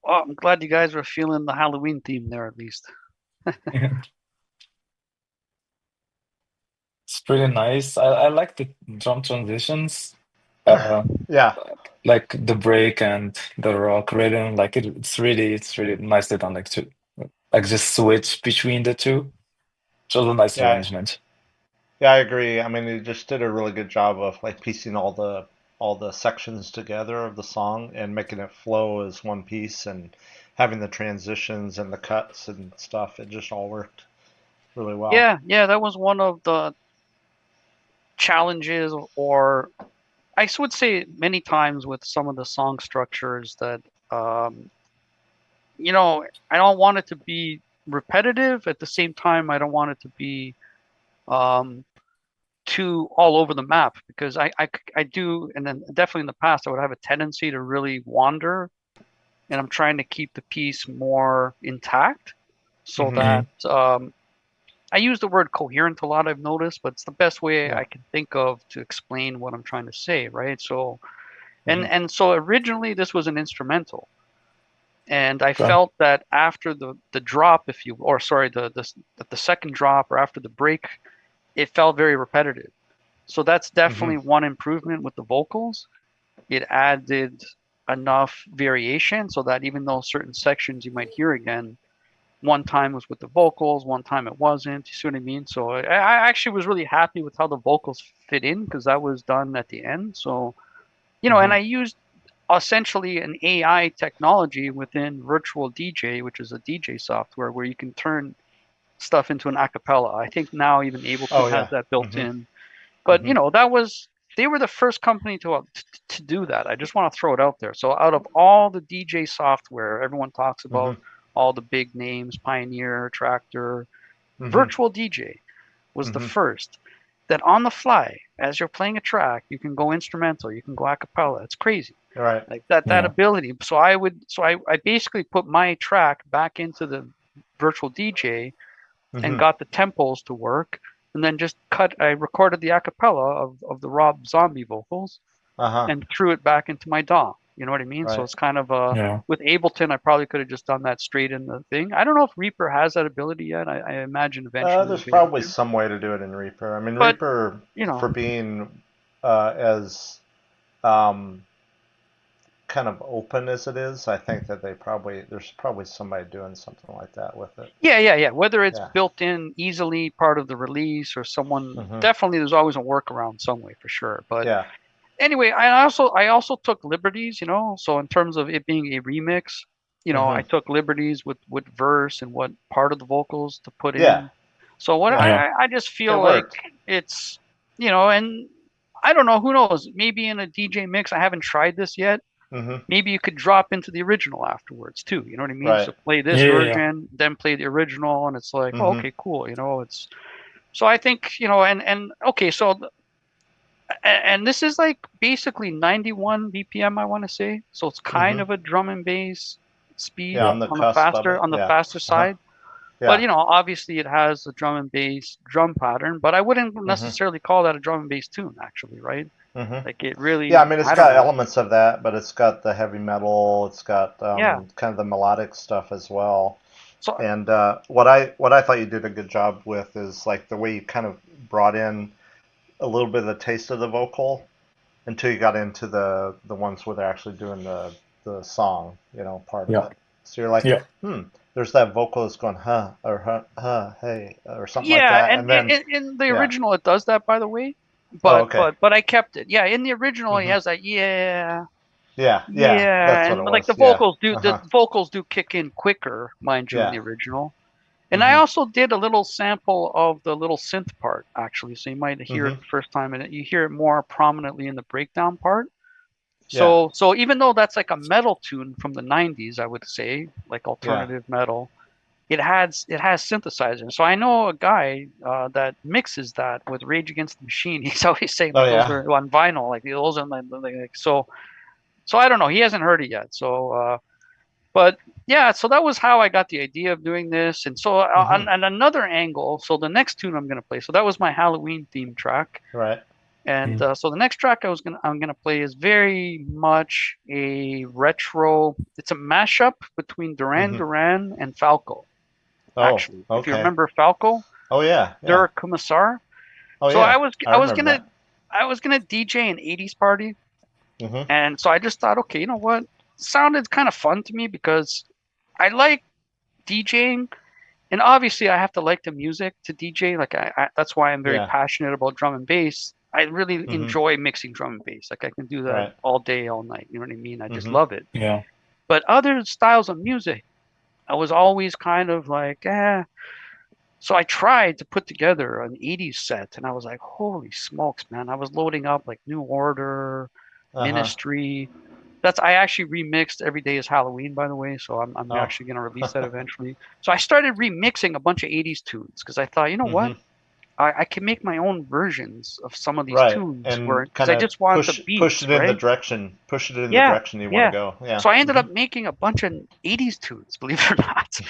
Well, I'm glad you guys were feeling the Halloween theme there at least. It's pretty nice. I like the drum transitions. Uh, Yeah, like the break and the rock rhythm. Like it's really nicely done. Like to like just switch between the two. It's also a nice yeah, arrangement. yeah. I agree. I mean, he just did a really good job of like piecing all the sections together of the song and making it flow as one piece and having the transitions and the cuts and stuff. It just all worked really well. Yeah, yeah, that was one of the challenges, or I would say many times with some of the song structures that, um, I don't want it to be repetitive. At the same time, I don't want it to be um, too all over the map because I do, and then definitely in the past, I would have a tendency to really wander, and I'm trying to keep the piece more intact so Hmm. that Hmm. I use the word coherent a lot, I've noticed, but it's the best way Yeah. I can think of to explain what I'm trying to say, right? So, and Hmm. and so originally this was an instrumental, and I Okay. felt that after the drop, if you, or sorry, the second drop or after the break, it felt very repetitive. So that's Hmm. definitely one improvement with the vocals. It added enough variation so that even though certain sections you might hear again, one time was with the vocals, one time it wasn't. You see what I mean? So I actually was really happy with how the vocals fit in because that was done at the end. So, and Hmm. I used essentially an AI technology within Virtual DJ, which is a DJ software where you can turn stuff into an acapella. I think now even Oh Ableton has yeah. that built Hmm. in. But, Hmm. they were the first company to do that. I just want to throw it out there. So out of all the DJ software, everyone talks Hmm. about all the big names, Pioneer, Tractor, Hmm. Virtual DJ was the Hmm. first that on the fly, as you're playing a track, you can go instrumental, you can go a cappella. It's crazy. Right. Like that Yeah. ability. So I basically put my track back into the virtual DJ and Hmm. got the tempos to work and then just I recorded the acapella of the Rob Zombie vocals Uh-huh. and threw it back into my DAW. You know what I mean? So Right. it's kind of Yeah. with Ableton, I probably could have just done that straight in the thing. I don't know if Reaper has that ability yet. I imagine eventually we'll There's be able probably to. some way to do it in Reaper. I mean, But, Reaper, you know, for being as um, kind of open as it is, I think that there's probably somebody doing something like that with it. yeah, yeah, yeah. Whether it's Yeah. built in easily, part of the release, or someone, Hmm. definitely there's always a workaround some way for sure. But Yeah. anyway, I also took liberties, so in terms of it being a remix, I Hmm. took liberties with verse and what part of the vocals to put Yeah. in. So what Yeah. Yeah. I just It feel like worked. it's, and I don't know, who knows? Maybe in a DJ mix, I haven't tried this yet. Hmm. Maybe you could drop into the original afterwards too. You know what I mean? Right. So play this Yeah. Yeah. version, then play the original, and it's like, oh, Hmm. okay, cool. It's so I think, and okay, so and this is like basically 91 BPM, I want to say. So it's kind Hmm. of a drum and bass speed Yeah, Yeah. on the cusp of it. on the Yeah. faster Uh-huh. side. But Yeah. obviously it has the drum and bass drum pattern, but I wouldn't Hmm. necessarily call that a drum and bass tune, actually, right? Hmm. Like it Yeah, I really, mean, it's I don't got know. elements of that, but it's got the heavy metal. It's got Yeah. kind of the melodic stuff as well. So And what I thought you did a good job with is like the way you kind of brought in a little bit of the taste of the vocal until you got into the ones where they're actually doing the song, part of Yeah. it. So you're like, Yeah. there's that vocal that's going or hey or something like yeah, that, and and then in the yeah, original it does that, by the way. oh But okay, but but I kept it. Yeah, in the original he hmm has that yeah. yeah, Yeah, that's what and it like was, yeah, the uh-huh, vocals do kick in quicker, mind you, in yeah, the original. And I hmm also did a little sample of the little synth part, actually, so you might hear hmm it the first time, and you hear it more prominently in the breakdown part. yeah, So even though that's like a metal tune from the 90s, I would say, like yeah, alternative metal, it has synthesizer. So I know a guy that mixes that with Rage Against the Machine. He's always saying oh like those yeah, are on vinyl, like those are like so. So I don't know. He hasn't heard it yet. But yeah, so that was how I got the idea of doing this. And so hmm on another angle, so the next tune I'm gonna play. So that was my Halloween theme track. right, And so the next track I'm gonna play is very much a retro. It's a mashup between Duran Duran and Falco. Actually, if you remember Falco. Oh yeah. Der Kommissar. Oh so yeah. I was gonna DJ an 80s party. And so I just thought, okay, you know what? It sounded kind of fun to me because I like DJing, and obviously I have to like the music to DJ. Like I that's why I'm very passionate about drum and bass. I really enjoy mixing drum and bass. Like I can do that all day, all night. You know what I mean? I just love it. Yeah. But other styles of music, I was always kind of like, So I tried to put together an 80s set, and I was like, holy smokes, man. I was loading up like New Order, Ministry. I actually remixed Every Day is Halloween, by the way, so I'm actually going to release that eventually. So I started remixing a bunch of 80s tunes because I thought, you know what? I can make my own versions of some of these tunes, because I just want the beats, push it in the direction the direction you want to go. Yeah. So I ended up making a bunch of 80s tunes, believe it or not.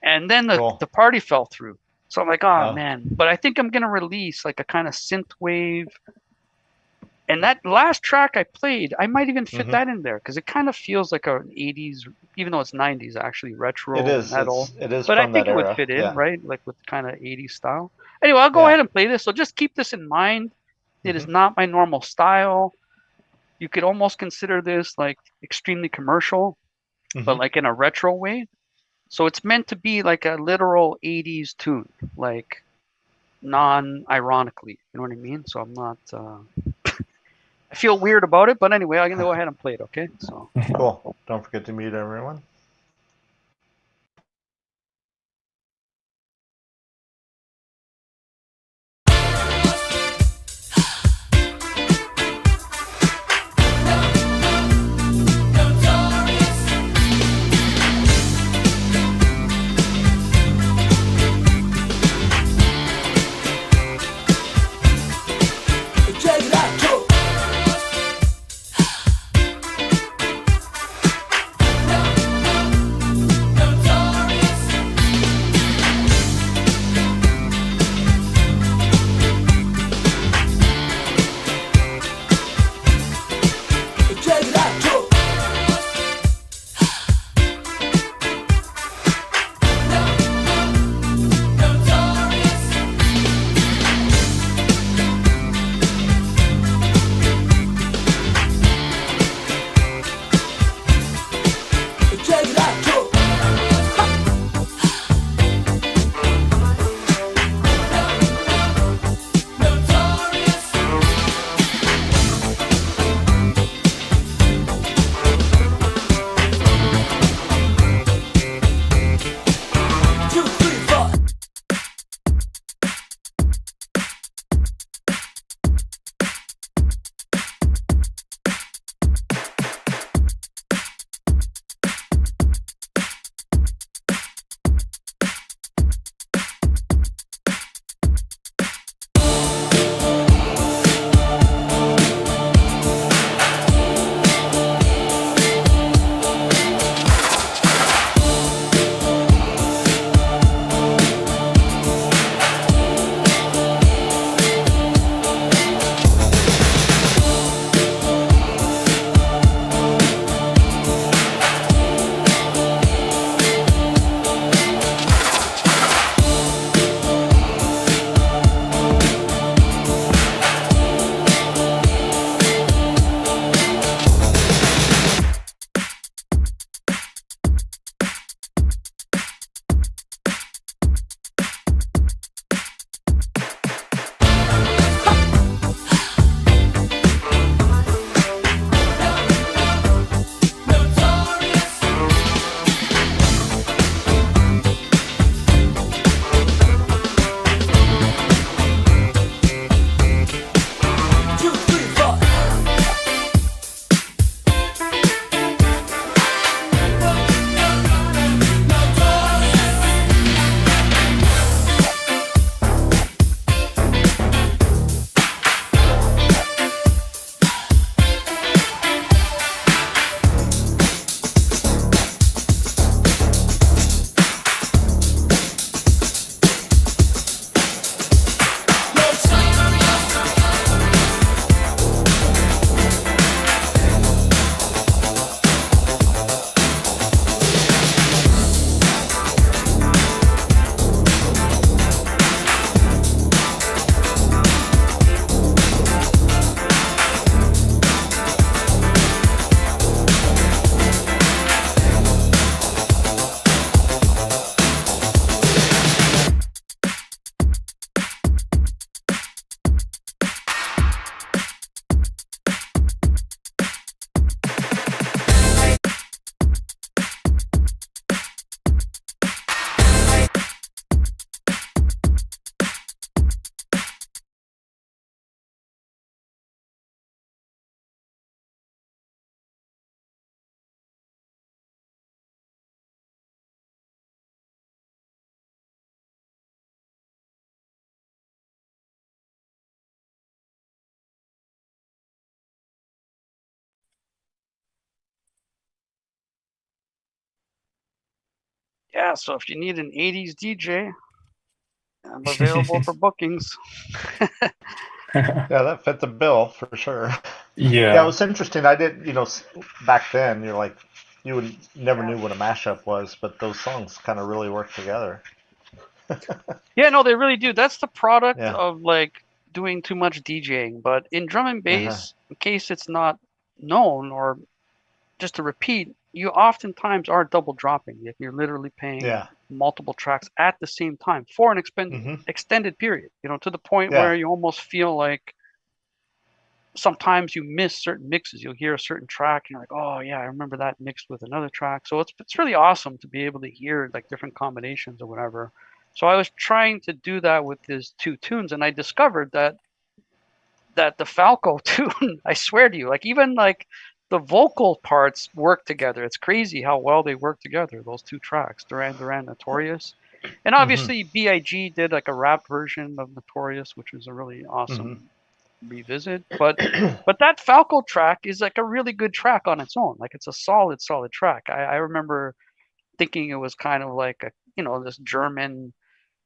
And then the party fell through. So I'm like, oh man. But I think I'm gonna release like a kind of synth wave. And that last track I played, I might even fit that in there because it kind of feels like an 80s, even though it's 90s actually, retro metal. It is. But I think it would fit in, right? Like with kind of 80s style. Anyway, I'll go ahead and play this. So just keep this in mind. It is not my normal style. You could almost consider this like extremely commercial, but like in a retro way. So it's meant to be like a literal 80s tune, like non-ironically. You know what I mean? So I'm not... I feel weird about it, but anyway, I'm going to go ahead and play it, okay? So cool. Don't forget to mute everyone. Check it out, Yeah, so if you need an 80s DJ, I'm available for bookings. Yeah, that fit the bill for sure. Yeah, it Yeah. was interesting. I did, back then, you're like, you would never knew what a mashup was, but those songs kind of really work together. Yeah, no, they really do. That's the product Yeah. of like doing too much DJing. But in drum and Uh-huh. bass, in case it's not known, or just to repeat, you oftentimes are double dropping if you're literally playing Yeah. multiple tracks at the same time for an Hmm. extended period, to the point Yeah. where you almost feel like sometimes you miss certain mixes. You'll hear a certain track and you're like, oh yeah, I remember that mixed with another track. So it's really awesome to be able to hear like different combinations or whatever. So I was trying to do that with these two tunes, and I discovered that the Falco tune, I swear to you, like even like the vocal parts work together. It's crazy how well they work together, those two tracks, Duran Duran, Notorious. And Hmm. obviously B.I.G. did like a rap version of Notorious, which was a really Hmm. awesome revisit. But that Falco track is like a really good track on its own. Like it's a solid track. I remember thinking it was kind of like this German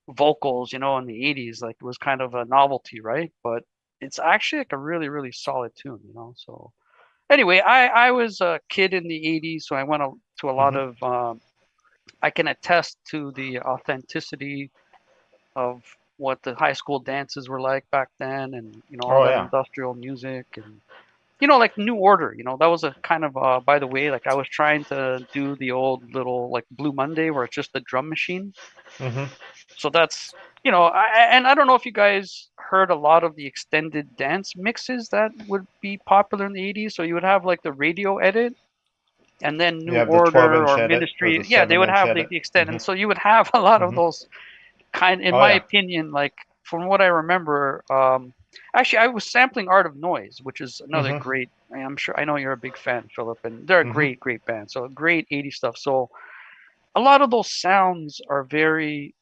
vocals, in the 80s, like it was kind of a novelty, right? But it's actually like a really, really solid tune. So anyway, I was a kid in the 80s, so I went to a lot Hmm. of I can attest to the authenticity of what the high school dances were like back then, and all Oh that yeah. industrial music, and like New Order, that was a kind of by the way, like I was trying to do the old little like Blue Monday where it's just the drum machine. Hmm. So that's, and I don't know if you guys heard a lot of the extended dance mixes that would be popular in the 80s. So you would have like the radio edit, and then You New have the 12 Order inch or edit or the Ministry. Yeah, they 7 would inch have edit. the extended. Hmm. And so you would have a lot of Hmm. those in Oh my yeah. opinion, like from what I remember, actually I was sampling Art of Noise, which is another Hmm. great, I'm sure, I know you're a big fan, Philip, and they're a Hmm. great band. So great 80s stuff. So a lot of those sounds are very,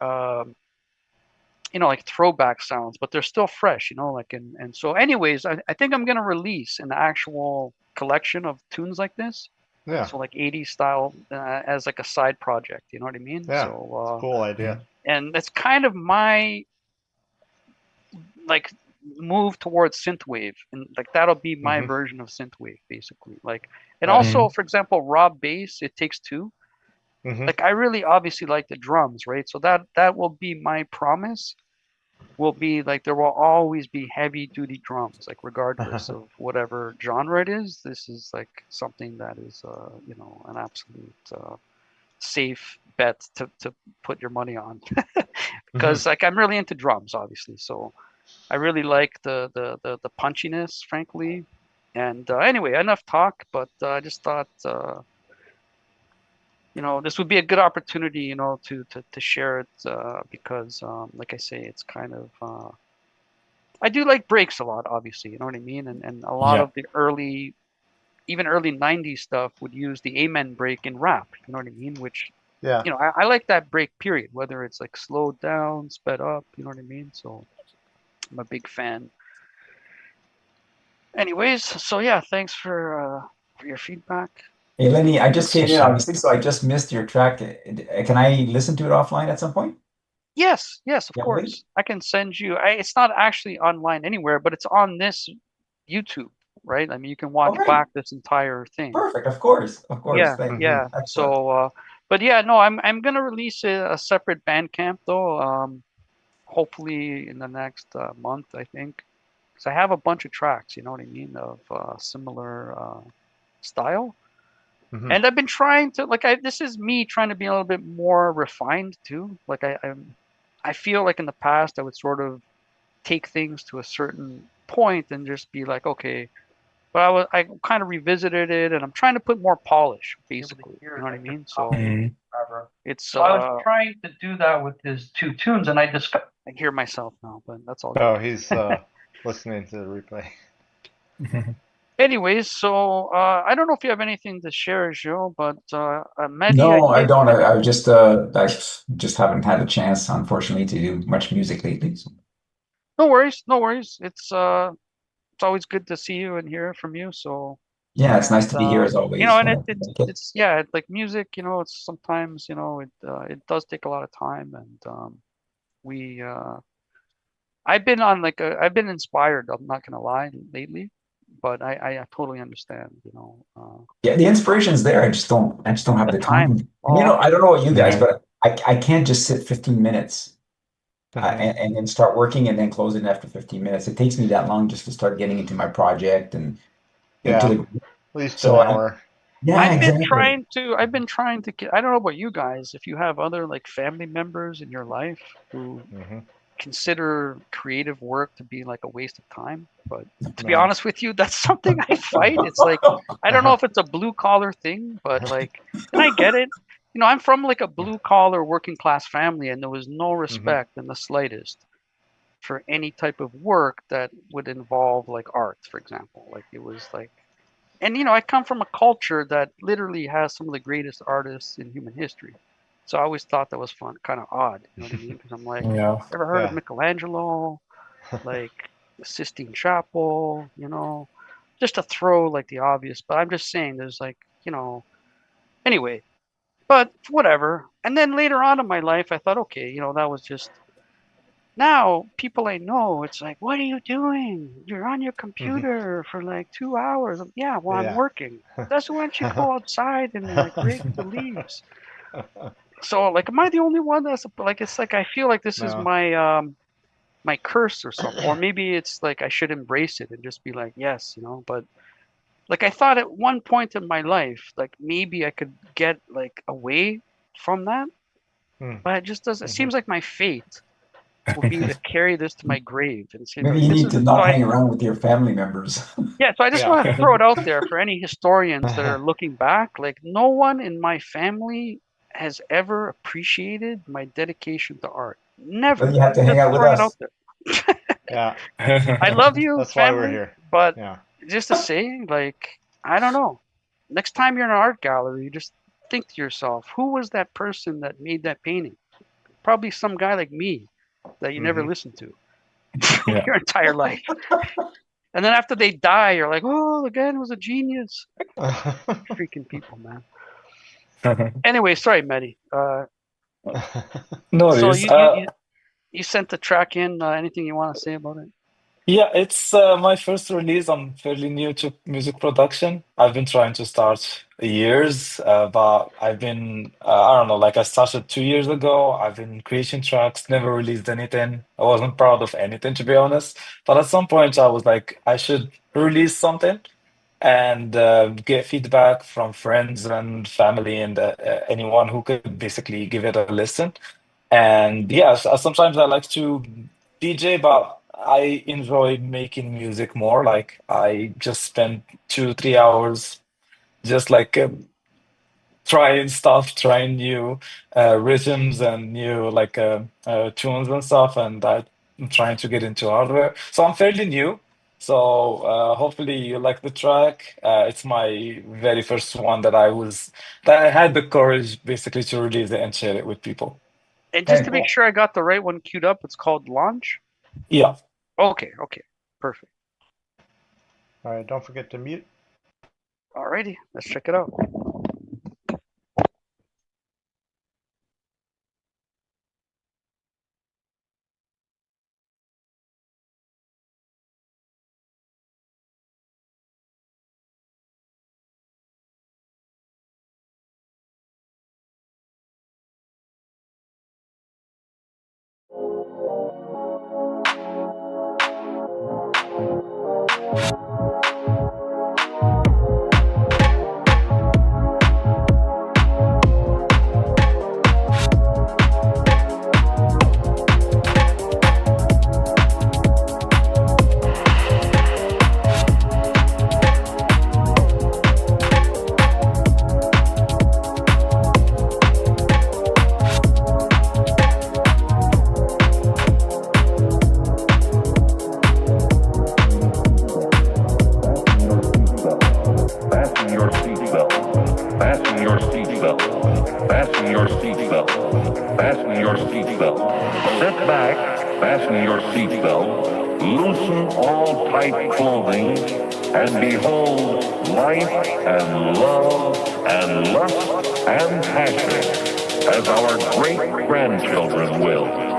like throwback sounds, but they're still fresh, like, and so anyways, I think I'm going to release an actual collection of tunes like this. Yeah. So like 80s style, as like a side project, you know what I mean? Yeah. It's a So, cool idea. and that's kind of my like move towards synthwave, and like that'll be my Hmm. version of synthwave basically. Like, and Right. also, for example, raw bass, It Takes Two. Hmm. Like I really obviously like the drums, right? So that will be my promise. Will be like there will always be heavy duty drums, like regardless of whatever genre it is. This is like something that is, an absolute safe bet to put your money on, Hmm. because like I'm really into drums, obviously. So I really like the punchiness, frankly. And anyway, enough talk. But I just thought, this would be a good opportunity, to share it, because, like I say, it's kind of I do like breaks a lot, obviously. You know what I mean? And a lot Yeah. of the even early '90s stuff would use the amen break in rap. You know what I mean? Which, Yeah. I like that break period, whether it's like slowed down, sped up. You know what I mean? So I'm a big fan. Anyways, so yeah, thanks for your feedback. Hey, Lenny, I just That's came in awesome. obviously, so I just missed your track. Can I listen to it offline at some point? Yes, of You have a link? course. I can send you. It's not actually online anywhere, but it's on this YouTube, right? I mean, you can watch Okay, back this entire thing. perfect. Of course, of course. Yeah, Thank Hmm. you. yeah. Excellent. So, but yeah, no, I'm gonna release a separate Bandcamp though. Hopefully in the next month, I think, because I have a bunch of tracks. You know what I mean, of similar style. Hmm. And I've been trying to like this is me trying to be a little bit more refined too. Like I feel like in the past I would sort of take things to a certain point and just be like, okay, but I kind of revisited it, and I'm trying to put more polish, basically. You know what I mean? So Mhm. it's so I was trying to do that with his two tunes, and I hear myself now, but that's all Oh, good. he's listening to the replay. Anyways, so I don't know if you have anything to share, Joe, but Mehdi, I No, I gave. don't. I just haven't had a chance, unfortunately, to do much music lately. So. No worries, no worries. It's always good to see you and hear from you. So Yeah, it's nice And to be here as always. you know, and it's yeah, like music, you know, it's sometimes, you know, it does take a lot of time, and we I've been on like I've been inspired, I'm not gonna lie, lately, but I totally understand, you know, Yeah, the inspiration's there. I just don't have the the time. time. And Oh, I okay. don't know what you guys, Yeah. but I can't just sit 15 minutes Mhm. and then start working and then close it after 15 minutes. It takes me that long just to start getting into my project and into Yeah, the at least an so hour. yeah, exactly. I've been trying to get, I don't know about you guys, if you have other like family members in your life who Hmm. consider creative work to be like a waste of time. But to be No. honest with you, that's something I fight. It's like, I don't know if it's a blue collar thing, but like, and I get it. You know, I'm from like a blue collar working class family, and there was no Hmm. respect in the slightest for any type of work that would involve like art, for example. Like it was like, and you know, I come from a culture that literally has some of the greatest artists in human history. So I always thought that was fun, kind of odd. You know what I mean? Because I'm like, Yeah. ever heard of Yeah. Michelangelo, like the Sistine Chapel? You know, just to throw like the obvious. But I'm just saying, there's like, you know, anyway. But whatever. And then later on in my life, I thought, okay, you know, that was just now, people I know, it's like, what are you doing? You're on your Mhm. computer for like 2 hours. Yeah, well, I'm Yeah. working. That's why don't you go outside and like rake the leaves? So, like, am I the only one that's like, it's like I feel like this is No. my curse or something, or maybe it's like I should embrace it and just be like, yes, you know. But like, I thought at one point in my life, like maybe I could get like away from that, Mm. but it just doesn't. It Mhm. seems like my fate will be to carry this to my grave and say Maybe like you this need is to so not I hang around with your family members. yeah, so I just Yeah. want to throw it out there for any historians that are looking back, like no one in my family has ever appreciated my dedication to art, Then never. you have to hang Just out with throwing it out us. there. Yeah. I love you, That's why we're family, here. but Yeah. just to say, like, I don't know, next time you're in an art gallery, just think to yourself, who was that person that made that painting? Probably some guy like me that you never Hmm. listened to Yeah. your entire life. And then after they die, you're like, oh, the guy was a genius. Freaking people, man. Anyway, sorry, Mehdi. No So worries. you sent the track in. Anything you want to say about it? Yeah, it's my first release. I'm fairly new to music production. I've been trying to start years, but I don't know, like I started 2 years ago. I've been creating tracks, never released anything. I wasn't proud of anything, to be honest. But at some point, I was like, I should release something and get feedback from friends and family and anyone who could basically give it a listen. And yes, sometimes I like to DJ, but I enjoy making music more. Like I just spend 2, 3 hours just like trying stuff, trying new rhythms and new like tunes and stuff. And I'm trying to get into hardware. So I'm fairly new. So hopefully you like the track. It's my very first one that I had the courage basically to release it and share it with people. And just Very to make cool. sure I got the right one queued up, it's called Launch. Yeah. Okay, okay, perfect. All right. Don't forget to mute. Alrighty, let's check it out. Fasten your seatbelt. Fasten your seatbelt. Fasten your seatbelt. Fasten your seatbelt. Sit back. Fasten your seatbelt. Loosen all tight clothing. And behold life and love and lust and passion as our great-grandchildren will.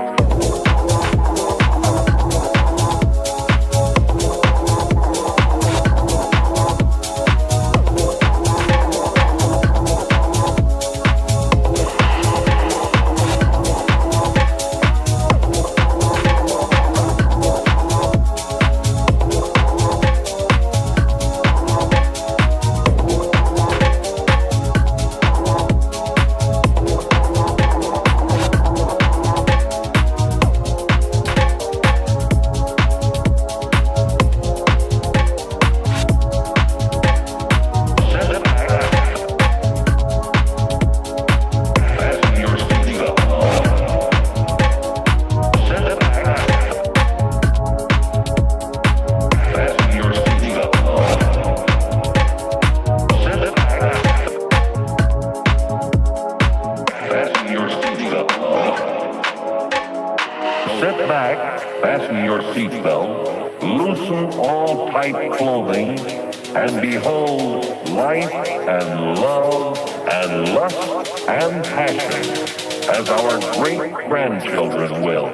Sit back, fasten your seatbelt, loosen all tight clothing, and behold life and love and lust and passion as our great-grandchildren will.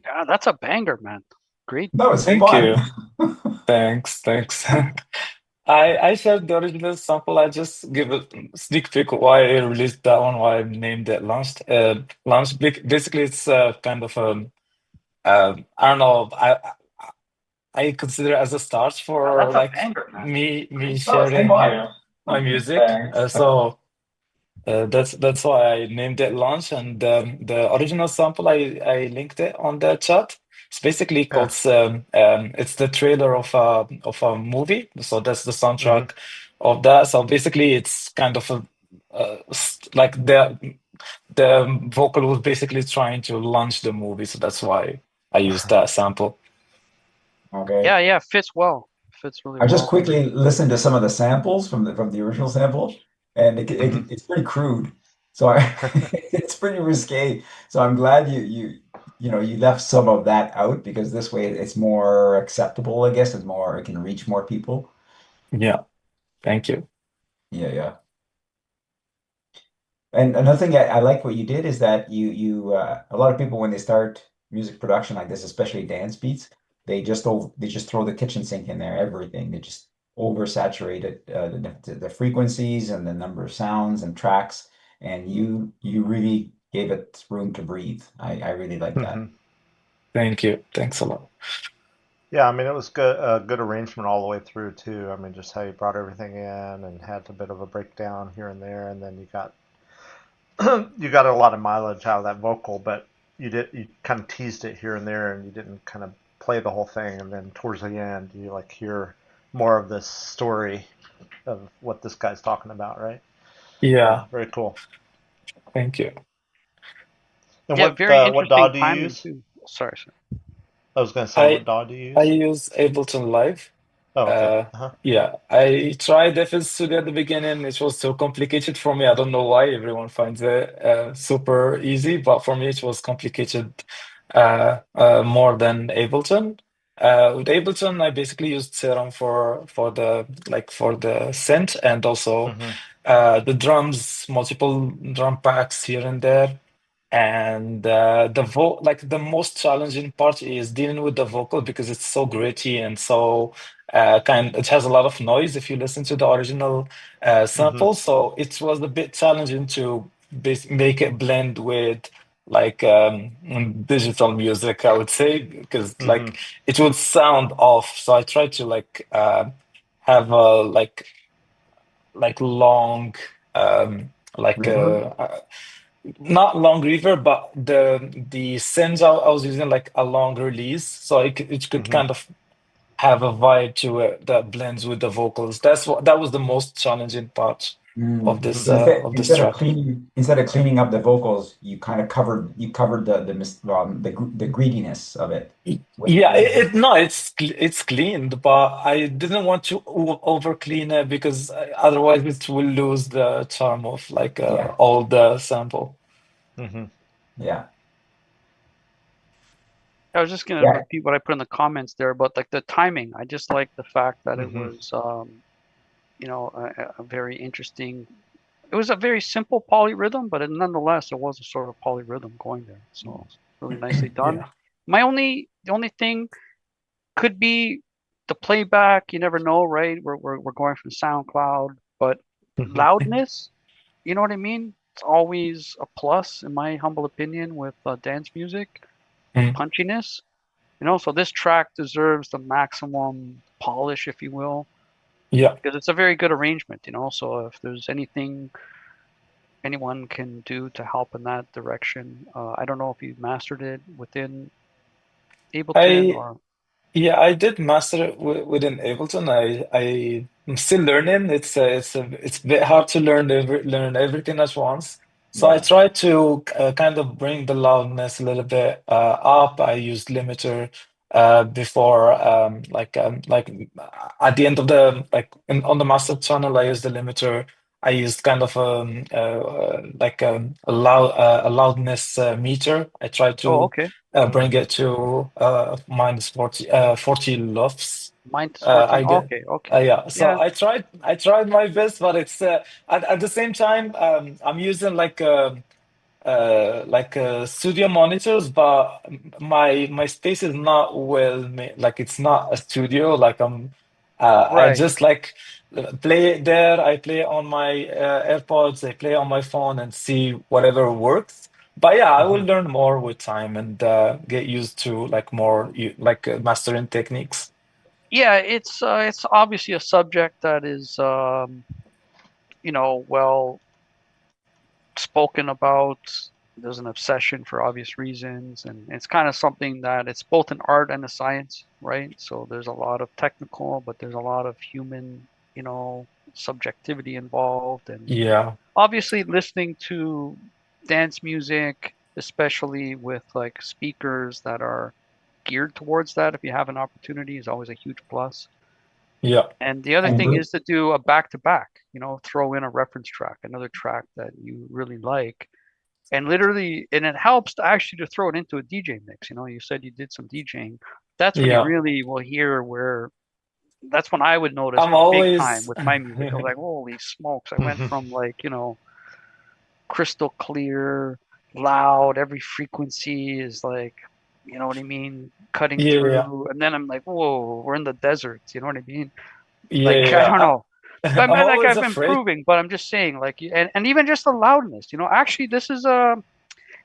Yeah, that's a banger, man. Great. That was Thank fun. you. Thanks. I shared the original sample. I just give a sneak peek why I released that one, why I named it Launched. Basically, it's kind of I don't know. I consider it as a start for That's a like banger, man. me That was sharing fun. my music. Thanks. That's why I named it Launch. And the original sample I linked it on the chat. It's basically Yeah. called it's the trailer of a movie. So that's the Hmm. soundtrack of that. So basically, it's kind of like the vocal was basically trying to launch the movie. So that's why I used that sample. Okay. Yeah, fits well. Fits really I just well. quickly listened to some of the samples from the original sample, and Hmm. it's pretty crude. So it's pretty risque. So I'm glad you left some of that out because this way it's more acceptable, I guess. It can reach more people. Yeah, thank you. Yeah. And another thing I like what you did is that a lot of people when they start music production like this, especially dance beats, they just throw the kitchen sink in there, everything. They just oversaturate it, the frequencies and the number of sounds and tracks, and you really gave it room to breathe. I really like that. Hmm. Thank you. Thanks a lot. Yeah, I mean, it was good, a good arrangement all the way through too. I mean, just how you brought everything in and had a bit of a breakdown here and there, and then you got you got a lot of mileage out of that vocal, but you kind of teased it here and there, and you didn't kind of play the whole thing. And then towards the end, you like hear more of this story of what this guy's talking about, right? Yeah, Yeah, very cool. thank you. And Yeah, very what interesting DAW do you timing use? too. Sorry. I was gonna say, what I DAW do you I use? use Ableton Live. Oh, okay. Uh, Uh-huh. yeah, I tried FL Studio at the beginning. It was so complicated for me. I don't know why everyone finds it super easy, but for me it was complicated more than Ableton. With Ableton, I basically used Serum for the for the synth and also Mm-hmm. the drums, multiple drum packs here and there. And the most challenging part is dealing with the vocal because it's so gritty and so it has a lot of noise if you listen to the original Mm-hmm. sample. So it was a bit challenging to make it blend with digital music, I would say, because Mm-hmm. it would sound off. So I tried to have a long like Reverb? not long reverb, but the synths I was using like a long release, so it could Mm-hmm. kind of have a vibe to it that blends with the vocals. That was the most challenging part Mm-hmm. of this track. Instead of cleaning up the vocals, you covered the greediness of it Yeah, with no, it's cleaned, but I didn't want to over clean it because otherwise it will lose the charm of yeah, all the sample. Mm-hmm. yeah, I was just gonna yeah, repeat what I put in the comments there about like the timing. I just like the fact that it Mm-hmm. was, a very interesting. It was a very simple polyrhythm, but nonetheless, it was a sort of polyrhythm going there. So it's really nicely done. Yeah. The only thing could be the playback. You never know, right? We're going from SoundCloud, but loudness. You know what I mean? It's always a plus, in my humble opinion, with dance music. Mm. Punchiness. So this track deserves the maximum polish, if you will, Yeah. because it's a very good arrangement. So if there's anything anyone can do to help in that direction, I don't know if you mastered it within Ableton I or. Yeah, I did master it within Ableton. I'm still learning. It's a bit hard to learn everything at once. So I yeah. try to kind of bring the loudness a little bit up. I used limiter before, at the end of on the master channel, I used the limiter. I used kind of a loudness meter. I try Oh, to okay. bring it to minus 40 lofts. Mine's I 14. get Okay, okay. Yeah. So Yeah, I tried my best, but it's at the same time I'm using studio monitors, but my space is not well made. Like it's not a studio. I right. just play it there. I play on my AirPods. I play on my phone and see whatever works. But yeah, I will Mm-hmm. learn more with time and get used to mastering techniques. Yeah, it's obviously a subject that is well spoken about. There's an obsession for obvious reasons, and it's kind of something that it's both an art and a science, right? So there's a lot of technical, but there's a lot of human, subjectivity involved, and Yeah, obviously listening to dance music, especially with like speakers that are geared towards that, if you have an opportunity, is always a huge plus. yeah, And the other And thing Bruce, is to do a back to back, throw in a reference track, another track that you really like. And literally, and it helps to actually to throw it into a DJ mix. You said you did some DJing. That's when you yeah. really will hear where that's when I would notice I'm big time always with my music. I was like, holy smokes. I went Mm-hmm. from crystal clear, loud, every frequency is like, you know what I mean, cutting yeah, yeah, through. And then I'm like, whoa, we're in the desert. You know what I mean? yeah, Like, yeah. I don't know. But I'm like always I'm afraid. improving, but I'm just saying, like, and even just the loudness. Actually, this is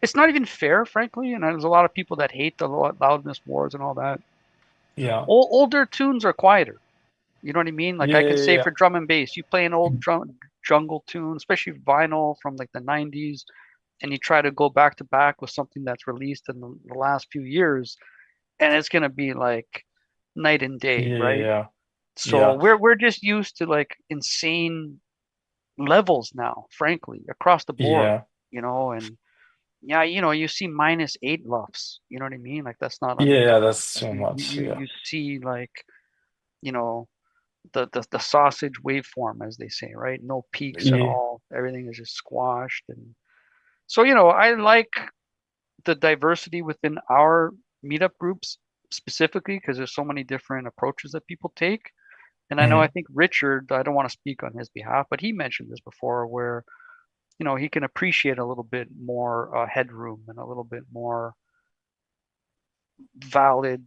it's not even fair, frankly. And there's a lot of people that hate the loudness wars and all that. Yeah, Older tunes are quieter. You know what I mean? Like Yeah, I can yeah, say yeah. for drum and bass, you play an old jungle tune, especially vinyl from like the 90s, and you try to go back to back with something that's released in the last few years, and it's gonna be like night and day, Yeah, right? yeah, So yeah, we're just used to like insane levels now, frankly, across the board, yeah, and yeah, you see -8 LUFS, you know what I mean? Like that's not yeah, yeah, unusual. that's Like too you you much. you Yeah, you see like, you know, the sausage waveform, as they say, right? No peaks at yeah, all. Everything is just squashed. And so, I like the diversity within our meetup groups specifically because there's so many different approaches that people take. And I mhm. think Richard, I don't want to speak on his behalf, but he mentioned this before where, he can appreciate a little bit more headroom and a little bit more valid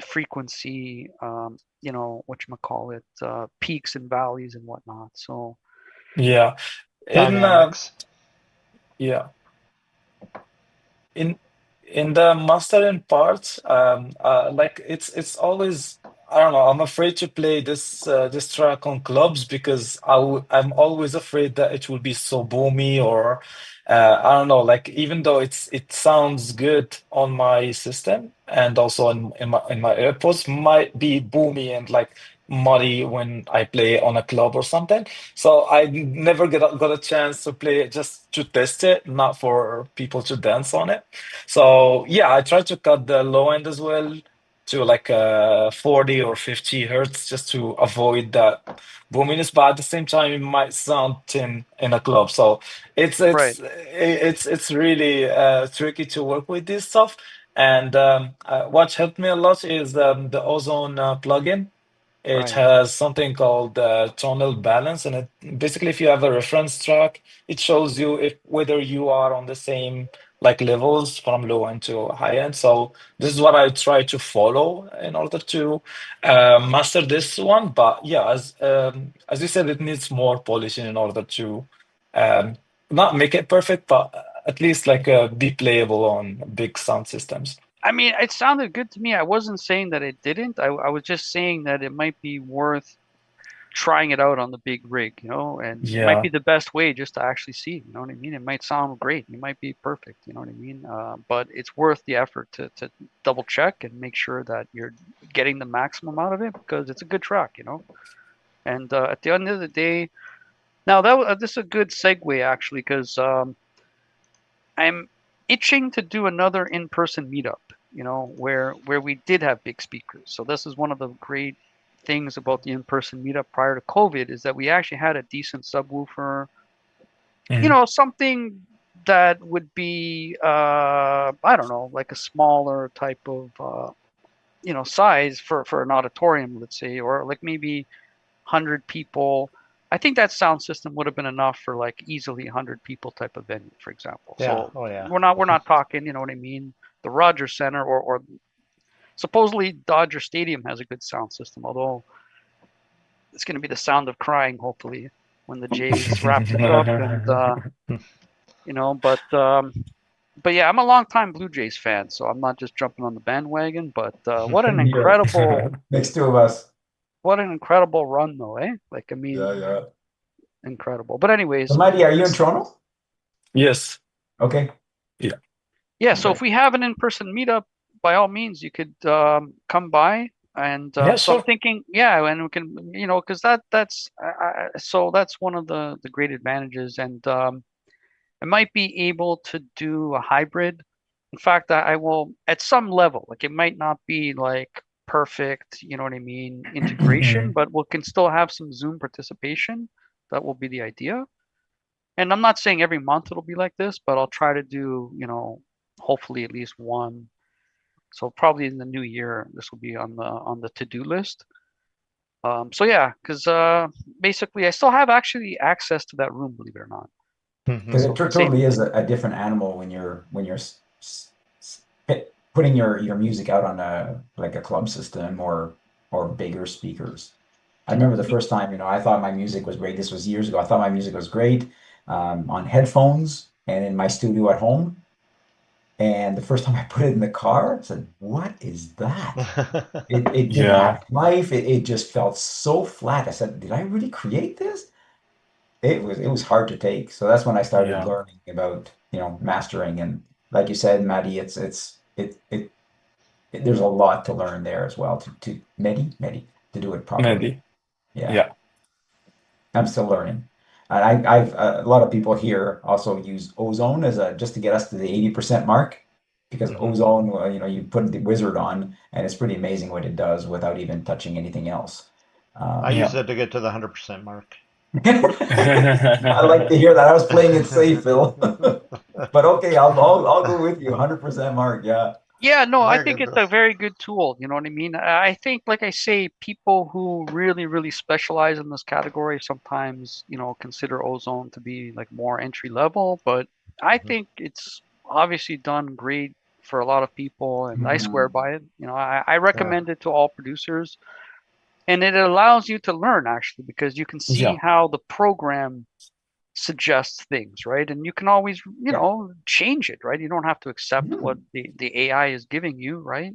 frequency, whatchamacallit, peaks and valleys and whatnot. So, Yeah. In Dynamics. yeah. in in the mastering part, like it's always, I don't know, I'm afraid to play this track on clubs because I'm always afraid that it will be so boomy, or I don't know, like even though it sounds good on my system and also in my AirPods, might be boomy and like muddy when I play on a club or something. So I never got a chance to play it just to test it, not for people to dance on it. So yeah, I try to cut the low end as well to like 40 or 50 hertz just to avoid that boominess, but at the same time it might sound thin in a club. So it's right, it's it's really tricky to work with this stuff. And what helped me a lot is the Ozone plugin. It right, has something called tonal balance, and basically, if you have a reference track, it shows you if whether you are on the same like levels from low end to high end. So this is what I try to follow in order to master this one. But yeah, as you said, it needs more polishing in order to um, not make it perfect, but at least like be playable on big sound systems. I mean, it sounded good to me. I wasn't saying that it didn't. I was just saying that it might be worth trying it out on the big rig, and it might be Yeah. the best way just to actually see, you know what I mean? It might sound great. It might be perfect, you know what I mean? But it's worth the effort to double check and make sure that you're getting the maximum out of it because it's a good track. And at the end of the day, now this is a good segue actually because I'm itching to do another in-person meetup, where we did have big speakers. So this is one of the great things about the in-person meetup prior to COVID is that we actually had a decent subwoofer, Mhm. something that would be I don't know, like a smaller type of size for an auditorium, let's say, or like maybe 100 people. I think that sound system would have been enough for like easily 100 people type of venue, for example. Yeah. So Oh yeah. we're not talking, you know what I mean, the Rogers Center or supposedly Dodger Stadium has a good sound system, although it's going to be the sound of crying hopefully when the Jays wrap this up and you know, but yeah, I'm a longtime Blue Jays fan, so I'm not just jumping on the bandwagon, but Yeah. Next two of us. what an incredible run though, eh? Like I Yeah, mean, yeah. incredible. But So, anyways, Mighty, are you in Toronto? Yes. Okay. Yeah. yeah, so Okay. if we have an in-person meetup, by all means, you could come by. And Yeah, so I'm sure. thinking, yeah, and we can, because so that's one of the great advantages, and I might be able to do a hybrid. In fact, I will at some level, like it might not be like perfect, you know what I mean, integration, but we can still have some Zoom participation. That will be the idea. And I'm not saying every month it'll be like this, but I'll try to do, hopefully at least one. So probably in the new year, this will be on the to-do list. So yeah, because basically I still have actually access to that room, believe it or not. Hmm. Because So it it's the same. totally is a different animal when you're putting your music out on a like a club system or bigger speakers. I remember the first time, I thought my music was great. This was years ago. I thought my music was great on headphones and in my studio at home. And the first time I put it in the car, I said, "What is that?" It didn't Yeah. have life. It just felt so flat. I said, "Did I really create this?" It was hard to take. So that's when I started Yeah. learning about, mastering. And like you said, Maddie, there's a lot to learn there as well Medi, to do it properly. Maybe. Yeah, Yeah. I'm still learning. And I've a lot of people here also use ozone as a just to get us to the 80% mark because Mhm. ozone, you put the wizard on and it's pretty amazing what it does without even touching anything else. I Um, use Yeah. it to get to the 100% mark. I like to hear that. I was playing it safe, Phil. But okay, I'll go with you. 100% mark. Yeah. Yeah, no, I Very think good. it's a very good tool. You know what I mean? I think, like I say, people who really, really specialize in this category sometimes, consider ozone to be like more entry level, but I Mhm. think it's obviously done great for a lot of people, and I swear Mhm. by it. I Yeah. recommend it to all producers, and it allows you to learn actually because you can see Yeah. how the program suggests things, right? And you can always, Yeah. change it, right? You don't have to accept what Mhm. the AI is giving you, right?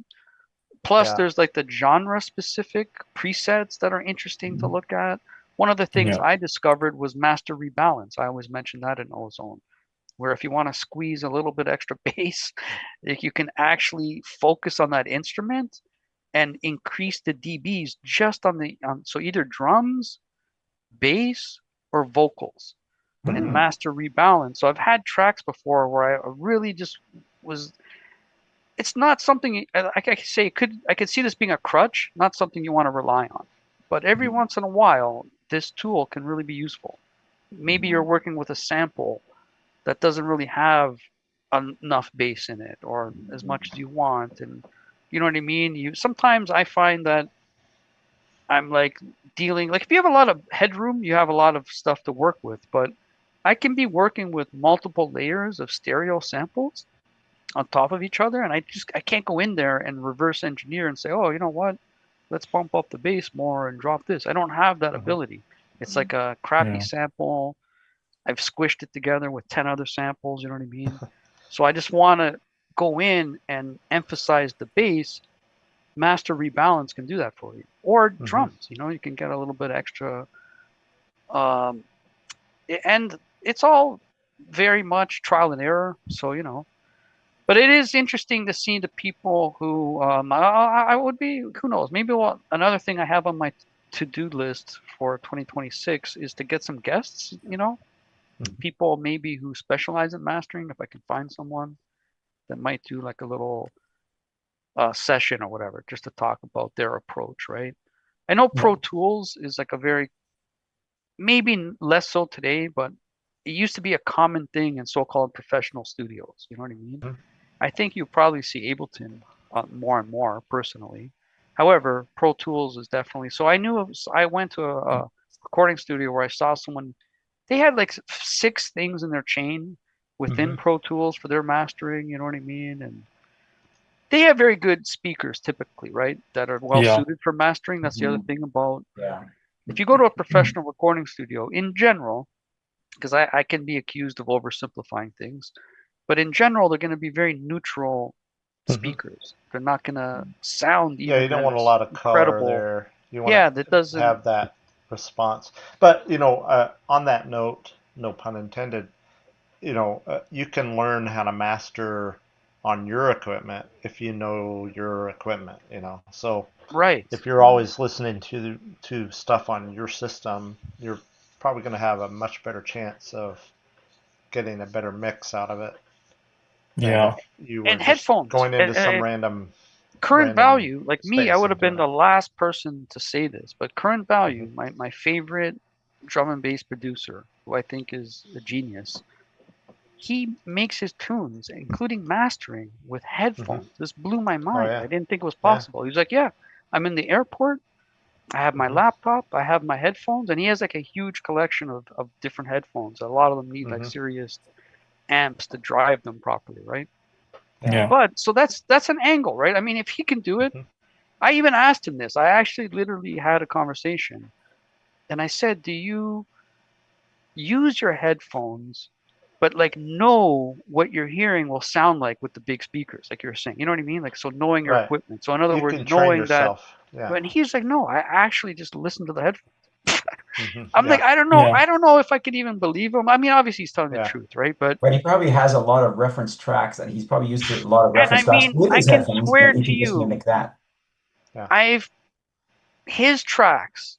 Plus, Yeah. there's like the genre specific presets that are interesting to Mhm. look at. One of the things Yeah. I discovered was master rebalance. I always mention that in Ozone, where if you want to squeeze a little bit extra bass, like you can actually focus on that instrument and increase the dBs just on so either drums, bass, or vocals and Mhm. master rebalance. So I've had tracks before where I really just was. It's not something I could say. I could see this being a crutch, not something you want to rely on. But every Mhm. once in a while, this tool can really be useful. Maybe you're Mhm. working with a sample that doesn't really have enough bass in it or as much as you want, and you know what I mean. You sometimes I find that I'm like dealing like if you have a lot of headroom, you have a lot of stuff to work with. But I can be working with multiple layers of stereo samples on top of each other, and I can't go in there and reverse engineer and say, oh, you know what, let's bump up the bass more and drop this. I don't have that Mhm. ability. It's like a crappy Yeah. sample. I've squished it together with 10 other samples, you know what I mean? So I just want to go in and emphasize the bass. Master rebalance can do that for you, or Mhm. drums. You can get a little bit extra. Um, and it's all very much trial and error. So but it is interesting to see the people who I would be. Who knows? Maybe another thing I have on my to-do list for 2026 is to get some guests. Mhm. People maybe who specialize in mastering. If I can find someone that might do like a little session or whatever, just to talk about their approach, right? I know Yeah. Pro Tools is like a very maybe less so today, but it used to be a common thing in so-called professional studios. You know what I mean? Mhm. I think you probably see Ableton more and more personally. However, Pro Tools is definitely so. I went to a recording studio where I saw someone. They had like 6 things in their chain within Mhm. Pro Tools for their mastering. You know what I mean? And they have very good speakers typically, right? That are well Yeah. suited for mastering. That's the other Mhm. thing about Yeah. if you go to a professional recording studio in general, because I can be accused of oversimplifying things, but in general, they're going to be very neutral Mhm. speakers. They're not going to sound Yeah, you even don't want a as lot of color incredible. there. You want Yeah, that to doesn't. have that response. But, on that note, no pun intended, you can learn how to master on your equipment if you know your equipment. So Right. if you're always listening to stuff on your system, you're probably going to have a much better chance of getting a better mix out of it than if Yeah. you were And just headphones. going into some random Current random value, like me, I space would have and been doing the it. last person to say this, but current Hmm. value, my favorite drum and bass producer, who I think is a genius, he makes his tunes, including mastering, with Hmm. headphones. This blew my Oh mind. I yeah, didn't think it was yeah. possible. He was like, yeah, I'm in the airport. I have my Hmm. laptop, I have my headphones, and he has like a huge collection of different headphones. A lot of them need like Hmm. serious amps to drive them properly, right? Yeah. Yeah. But so that's an angle, right? I mean, if he can do it, Hmm. I even asked him this. I actually literally had a conversation and I said, "Do you use your headphones but like know what you're hearing will sound like with the big speakers, like you're saying. You know what I mean? Like, so knowing your Right. equipment. So in other You words, can train knowing that. yourself. Yeah. And he's like, no, I actually just listen to the headphones. Mhm. I'm like, Yeah. I don't know. Yeah. I don't know if I could even believe him. I mean, obviously he's telling the Yeah. truth, right? But But he probably has a lot of reference tracks, and he's probably used to a lot of and I reference tracks mean, with I his can headphones, swear and he to can just you, mimic that. his tracks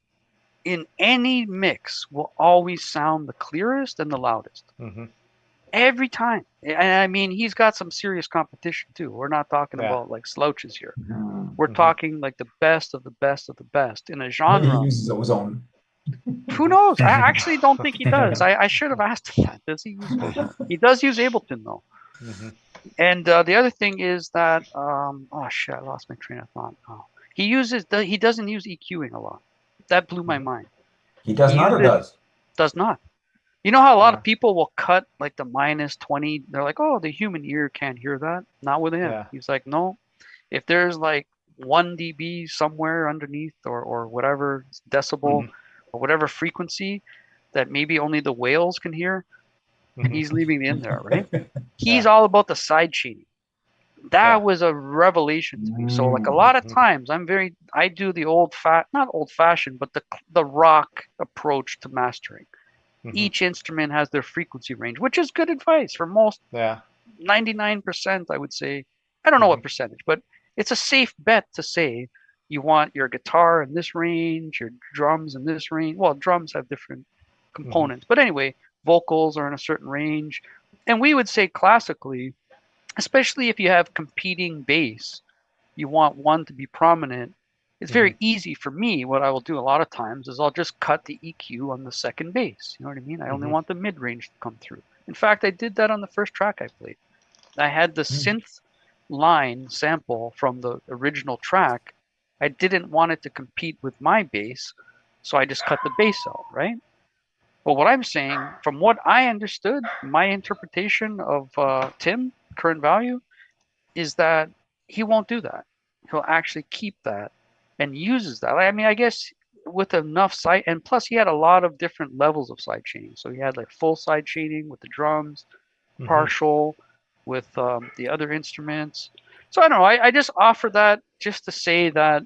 in any mix will always sound the clearest and the loudest. Mm-hmm. Every time. And I mean, he's got some serious competition too. We're not talking Yeah. about like slouches here. Mhm. We're Mhm. talking like the best of the best of the best in a Maybe he genre. uses ozone. Who knows? I actually don't think he does. I should have asked him that. Does he use ozone? He does use Ableton though. Mm-hmm. And the other thing is that oh shit, I lost my train of thought. Oh. He doesn't use EQing a lot. That blew my mind. He does He not or uses does? not. You know how a lot Yeah. of people will cut like the -20. They're like, oh, the human ear can't hear that. Not with him. Yeah. He's like, no. If there's like 1 dB somewhere underneath or whatever decibel Mhm. or whatever frequency that maybe only the whales can hear, Mhm. he's leaving it in there, right? He's Yeah. all about the side chaining. That Yeah. was a revelation to me. So like a lot of Mhm. times I do the not old fashioned, but the rock approach to mastering. Mhm. Each instrument has their frequency range, which is good advice for most Yeah. 99%, I would say. I don't know what percentage, but it's a safe bet to say you want your guitar in this range, your drums in this range. Well, drums have different components, but anyway, vocals are in a certain range. And we would say classically, especially if you have competing bass, you want one to be prominent. It's very easy for me. What I will do a lot of times is I'll just cut the EQ on the second bass. You know what I mean? I only want the mid range to come through. In fact, I did that on the first track I played. I had the synth line sample from the original track. I didn't want it to compete with my bass, so I just cut the bass out, right? But what I'm saying, from what I understood, my interpretation of Tim, current value, is that he won't do that. He'll actually keep that and uses that. I mean, I guess with enough side, and plus he had a lot of different levels of side chaining. So he had like full side chaining with the drums, partial with the other instruments. So I don't know. I just offer that just to say that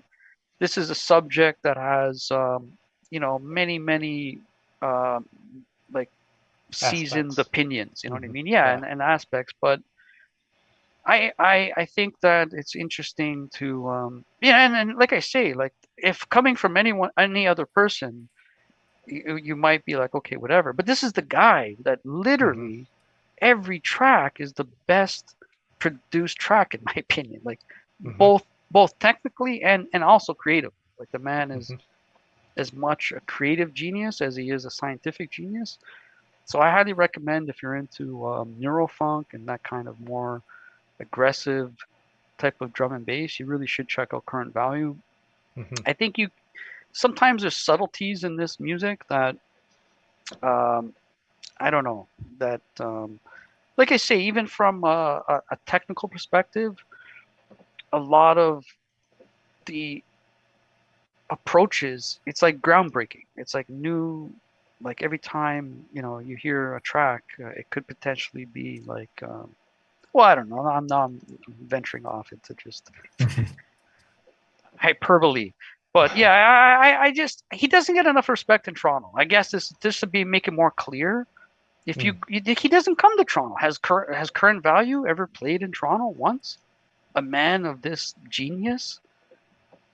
this is a subject that has, many, um, like seasoned Aspects. opinions. You know what I mean? Yeah, and aspects. But I think that it's interesting to and like I say, like if coming from any other person, you might be like, okay, whatever. But this is the guy that literally every track is the best produced track in my opinion. Like both technically and also creative. Like the man is as much a creative genius as he is a scientific genius. So I highly recommend if you're into neurofunk and that kind of more aggressive type of drum and bass, you really should check out Current Value. I think sometimes there's subtleties in this music that I don't know that like I say, even from a technical perspective, a lot of the approaches, it's like groundbreaking. It's like new, like every time, you hear a track, it could potentially be like, well, I don't know. I'm venturing off into just hyperbole. But yeah, I just he doesn't get enough respect in Toronto. I guess this would be make it more clear. If he doesn't come to Toronto, has Current Value ever played in Toronto once? A man of this genius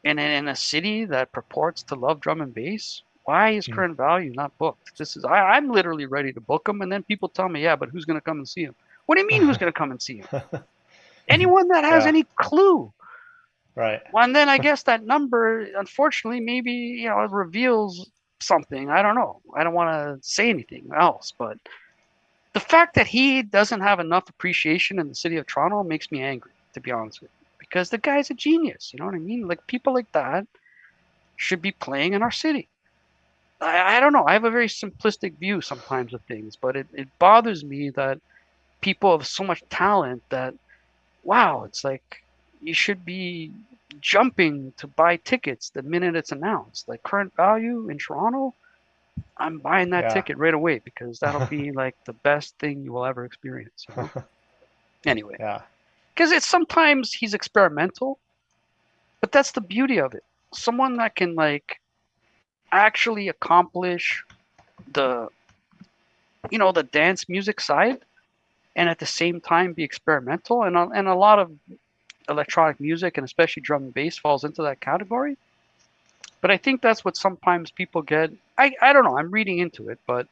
in a city that purports to love drum and bass. Why is Current Value not booked? I'm literally ready to book him, and then people tell me, yeah, but who's going to come and see him? What do you mean who's going to come and see him? Anyone that has any clue. Right. Well, and then I guess that number, unfortunately, maybe it reveals something. I don't know. I don't want to say anything else, but the fact that he doesn't have enough appreciation in the city of Toronto makes me angry, to be honest with you, because the guy's a genius. You know what I mean? Like people like that should be playing in our city. I don't know. I have a very simplistic view sometimes of things, but it bothers me that people have so much talent that wow, it's like you should be jumping to buy tickets the minute it's announced. Like Current Value in Toronto, I'm buying that Yeah. ticket right away because that'll be like the best thing you will ever experience. You know? Anyway, Yeah. because it's sometimes he's experimental, but that's the beauty of it. Someone that can like actually accomplish the the dance music side and at the same time be experimental, and a lot of electronic music and especially drum and bass falls into that category. But I think that's what sometimes people get. I don't know, I'm reading into it, but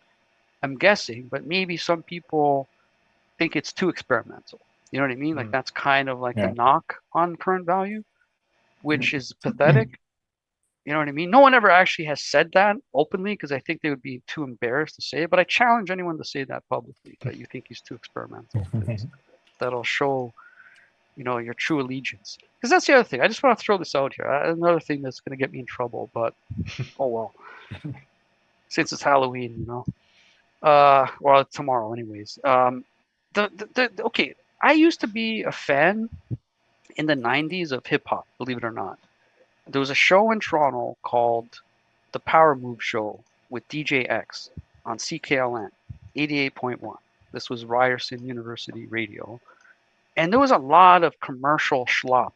I'm guessing, but maybe some people think it's too experimental. You know what I mean? Like that's kind of like the Yeah. knock on current value, which is pathetic. You know what I mean? No one ever actually has said that openly because I think they would be too embarrassed to say it. But I challenge anyone to say that publicly, that you think he's too experimental. That'll show, your true allegiance. Because that's the other thing. I just want to throw this out here. Another thing that's going to get me in trouble, but oh well. Since it's Halloween, well, tomorrow, anyways. Okay, I used to be a fan in the 90s of hip hop, believe it or not. There was a show in Toronto called The Power Move Show with DJ X on CKLN 88.1. This was Ryerson University Radio. And there was a lot of commercial schlop,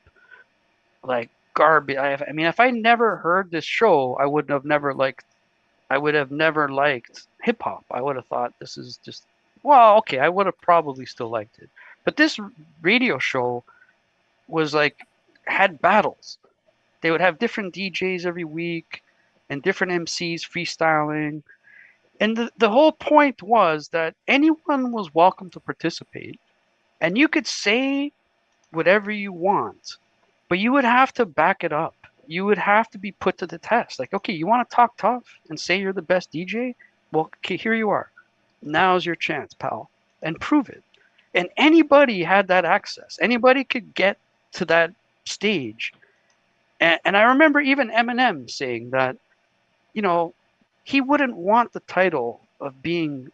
like garbage. I mean, if I never heard this show, I would have never liked hip hop. I would have thought this is just, well, okay, I would have probably still liked it. But this radio show was like, had battles. They would have different DJs every week and different MCs freestyling. And the whole point was that anyone was welcome to participate. And you could say whatever you want, but you would have to back it up. You would have to be put to the test. Like, okay, you want to talk tough and say you're the best DJ? Well, okay, here you are. Now's your chance, pal. And prove it. And anybody had that access. Anybody could get to that stage. And I remember even Eminem saying that, he wouldn't want the title of being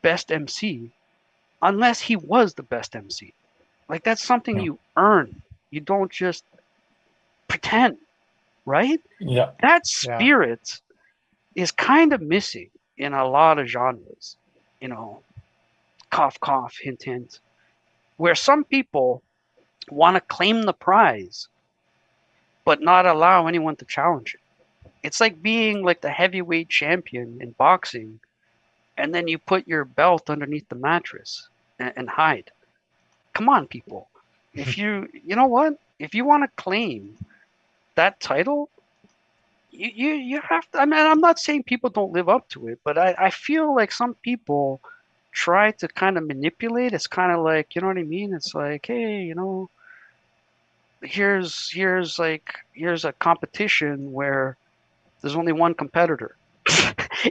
best MC unless he was the best MC. Like that's something Yeah. you earn. You don't just pretend, right? Yeah. That spirit is kind of missing in a lot of genres. Cough, cough, hint, hint. Where some people want to claim the prize, but not allow anyone to challenge it. It's like being like the heavyweight champion in boxing, and then you put your belt underneath the mattress and hide. Come on, people. If you know what? If you want to claim that title, you have to. I mean, I'm not saying people don't live up to it, but I feel like some people try to kind of manipulate. It's kind of like, you know what I mean? It's like, hey, here's a competition where there's only one competitor.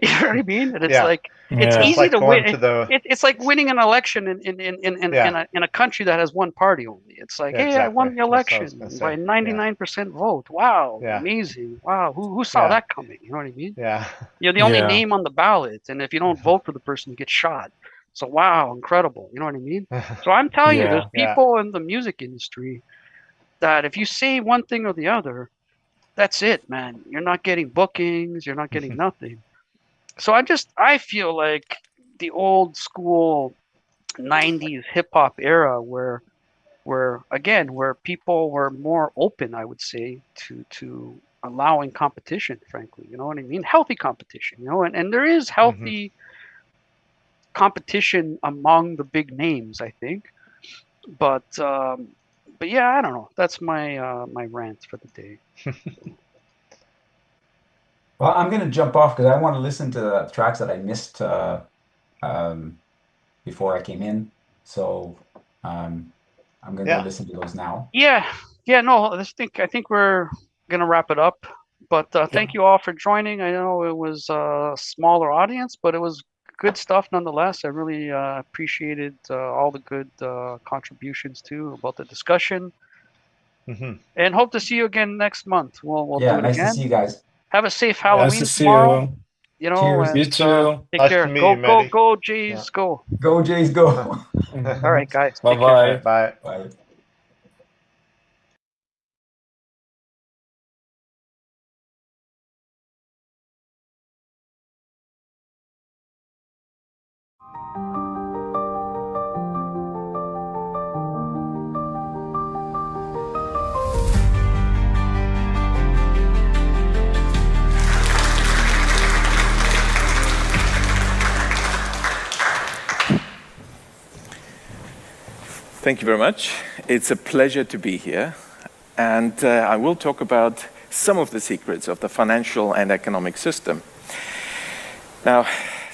You know what I mean? And it's like it's Yeah. easy like to going win. to the It's like winning an election in a country that has one party only. It's like, hey, I won the exactly. That's what I was election gonna by say. 99% vote. Wow, Yeah. amazing. Wow, who saw Yeah. that coming? You know what I mean? Yeah. You're the only Yeah. name on the ballot, and if you don't vote for the person, you get shot. So wow, incredible. You know what I mean? So I'm telling you, there's Yeah. people in the music industry that if you say one thing or the other, that's it, man. You're not getting bookings. You're not getting nothing. So I feel like the old school 90s hip hop era where people were more open, I would say, to allowing competition, frankly. You know what I mean? Healthy competition, and there is healthy competition among the big names, I think. But yeah, I don't know. That's my rant for the day. Well, I'm gonna jump off because I want to listen to the tracks that I missed um, before I came in. So I'm gonna go Yeah. listen to those now. Yeah, no, I think we're gonna wrap it up. But thank you all for joining. I know it was a smaller audience, but it was good stuff nonetheless. I really appreciated all the good contributions too about the discussion, and hope to see you again next month. We'll Yeah, do it nice to see again. you guys. Have a safe Nice to Halloween see tomorrow. you. Cheers. You And too. take Nice care. to meet Go, you, Maddie. go, Jays, go. Go Jays, go. All right, guys. Bye Take care. All right, bye. bye. Bye. Thank you very much. It's a pleasure to be here. And I will talk about some of the secrets of the financial and economic system. Now,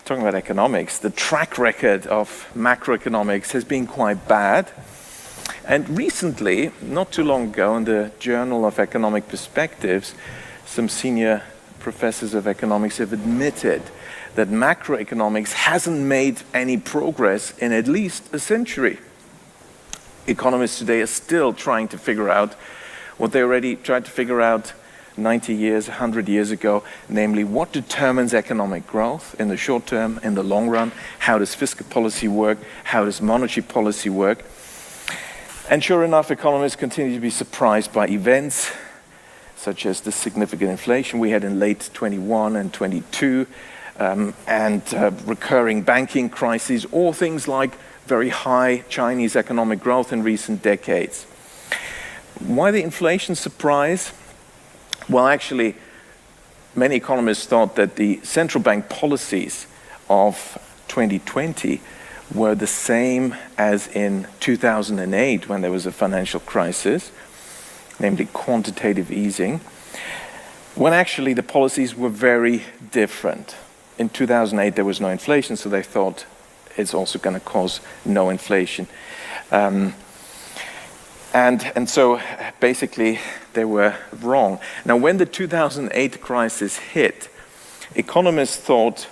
talking about economics, the track record of macroeconomics has been quite bad. And recently, not too long ago, in the Journal of Economic Perspectives, some senior professors of economics have admitted that macroeconomics hasn't made any progress in at least a century. Economists today are still trying to figure out what they already tried to figure out 90 years, 100 years ago, namely what determines economic growth in the short term, in the long run, how does fiscal policy work, how does monetary policy work. And sure enough, economists continue to be surprised by events such as the significant inflation we had in late 21 and 22, and recurring banking crises, or things like very high Chinese economic growth in recent decades. Why the inflation surprise? Well, actually, many economists thought that the central bank policies of 2020 were the same as in 2008 when there was a financial crisis, namely quantitative easing, when actually the policies were very different. In 2008 there was no inflation, so they thought it's also going to cause no inflation. And so basically they were wrong. Now when the 2008 crisis hit, economists thought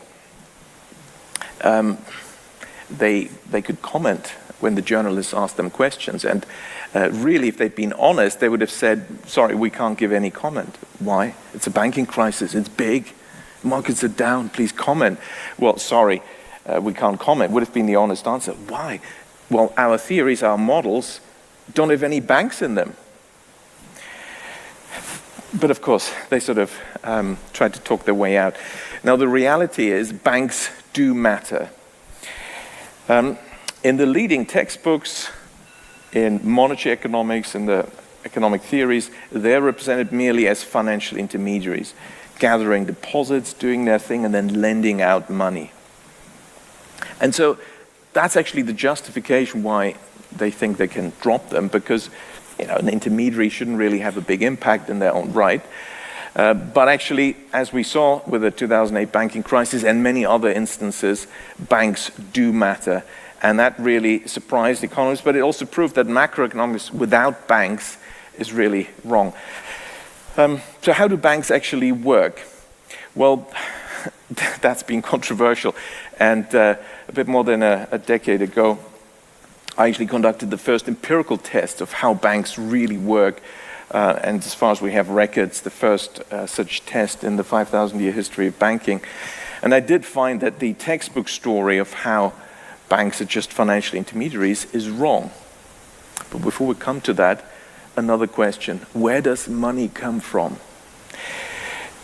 they could comment when the journalists asked them questions. And really, if they'd been honest, they would have said, sorry, we can't give any comment. Why? It's a banking crisis, it's big, markets are down, please comment. Well, sorry, we can't comment, would have been the honest answer. Why? Well, our theories, our models, don't have any banks in them. But of course, they sort of tried to talk their way out. Now, the reality is banks do matter. In the leading textbooks, in monetary economics and the economic theories, they're represented merely as financial intermediaries, gathering deposits, doing their thing, and then lending out money. And so that's actually the justification why they think they can drop them, because an intermediary shouldn't really have a big impact in their own right. But actually, as we saw with the 2008 banking crisis and many other instances, banks do matter. And that really surprised economists, but it also proved that macroeconomics without banks is really wrong. So how do banks actually work? Well, that's been controversial. And a bit more than a decade ago, I actually conducted the first empirical test of how banks really work. And as far as we have records, the first such test in the 5,000-year history of banking. And I did find that the textbook story of how banks are just financial intermediaries is wrong. But before we come to that, another question. Where does money come from?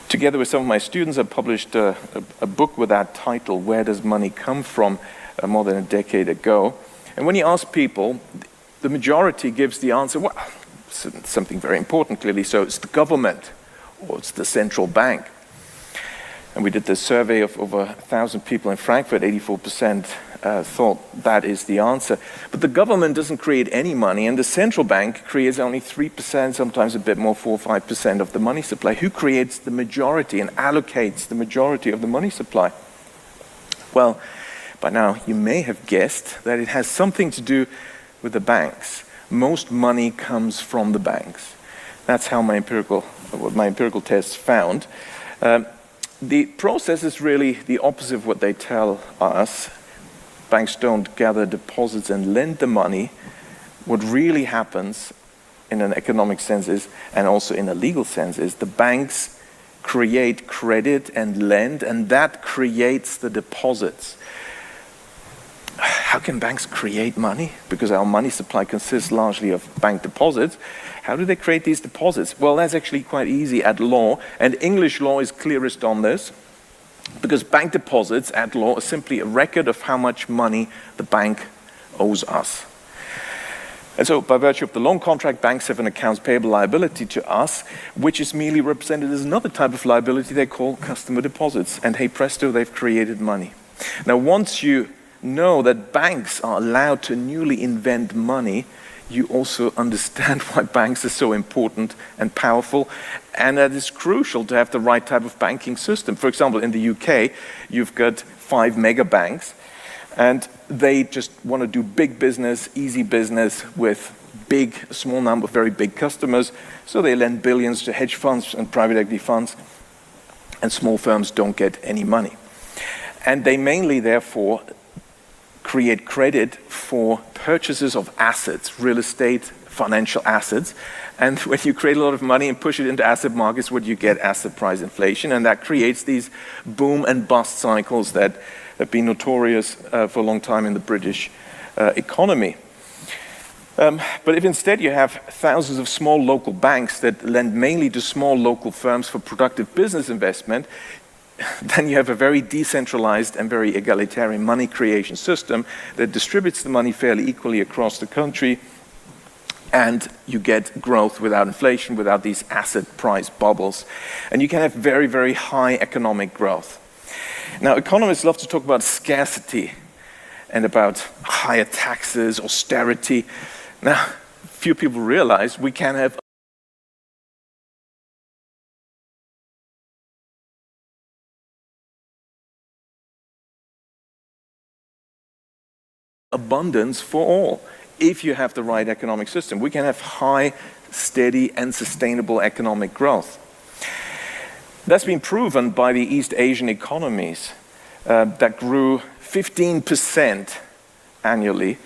Together with some of my students, I published a book with that title, Where Does Money Come From, more than a decade ago. And when you ask people, the majority gives the answer, well, something very important clearly, so it's the government or it's the central bank. And we did this survey of over 1,000 people in Frankfurt, 84% thought that is the answer. But the government doesn't create any money, and the central bank creates only 3%, sometimes a bit more, 4 or 5% of the money supply. Who creates the majority and allocates the majority of the money supply? Well, by now you may have guessed that it has something to do with the banks. Most money comes from the banks. That's how what my empirical tests found. The process is really the opposite of what they tell us. Banks don't gather deposits and lend the money. What really happens in an economic sense is, and also in a legal sense, is the banks create credit and lend, and that creates the deposits. How can banks create money? Because our money supply consists largely of bank deposits. How do they create these deposits? Well, that's actually quite easy at law, and English law is clearest on this, because bank deposits at law are simply a record of how much money the bank owes us. And so, by virtue of the loan contract, banks have an accounts payable liability to us, which is merely represented as another type of liability they call customer deposits. And hey presto, they've created money. Now, once you know that banks are allowed to newly invent money, you also understand why banks are so important and powerful, and that it's crucial to have the right type of banking system. For example, in the UK, you've got 5 mega banks, and they just want to do big business, easy business with a small number of very big customers, so they lend billions to hedge funds and private equity funds, and small firms don't get any money. And they mainly, therefore, create credit for purchases of assets, real estate, financial assets. And when you create a lot of money and push it into asset markets, what you get, asset price inflation, and that creates these boom and bust cycles that have been notorious for a long time in the British economy. But if instead you have thousands of small local banks that lend mainly to small local firms for productive business investment, then you have a very decentralized and very egalitarian money creation system that distributes the money fairly equally across the country, and you get growth without inflation, without these asset price bubbles. And you can have very, very high economic growth. Now, economists love to talk about scarcity and about higher taxes, austerity. Now, few people realize we can have abundance for all if you have the right economic system. We can have high, steady, and sustainable economic growth. That's been proven by the East Asian economies that grew 15% annually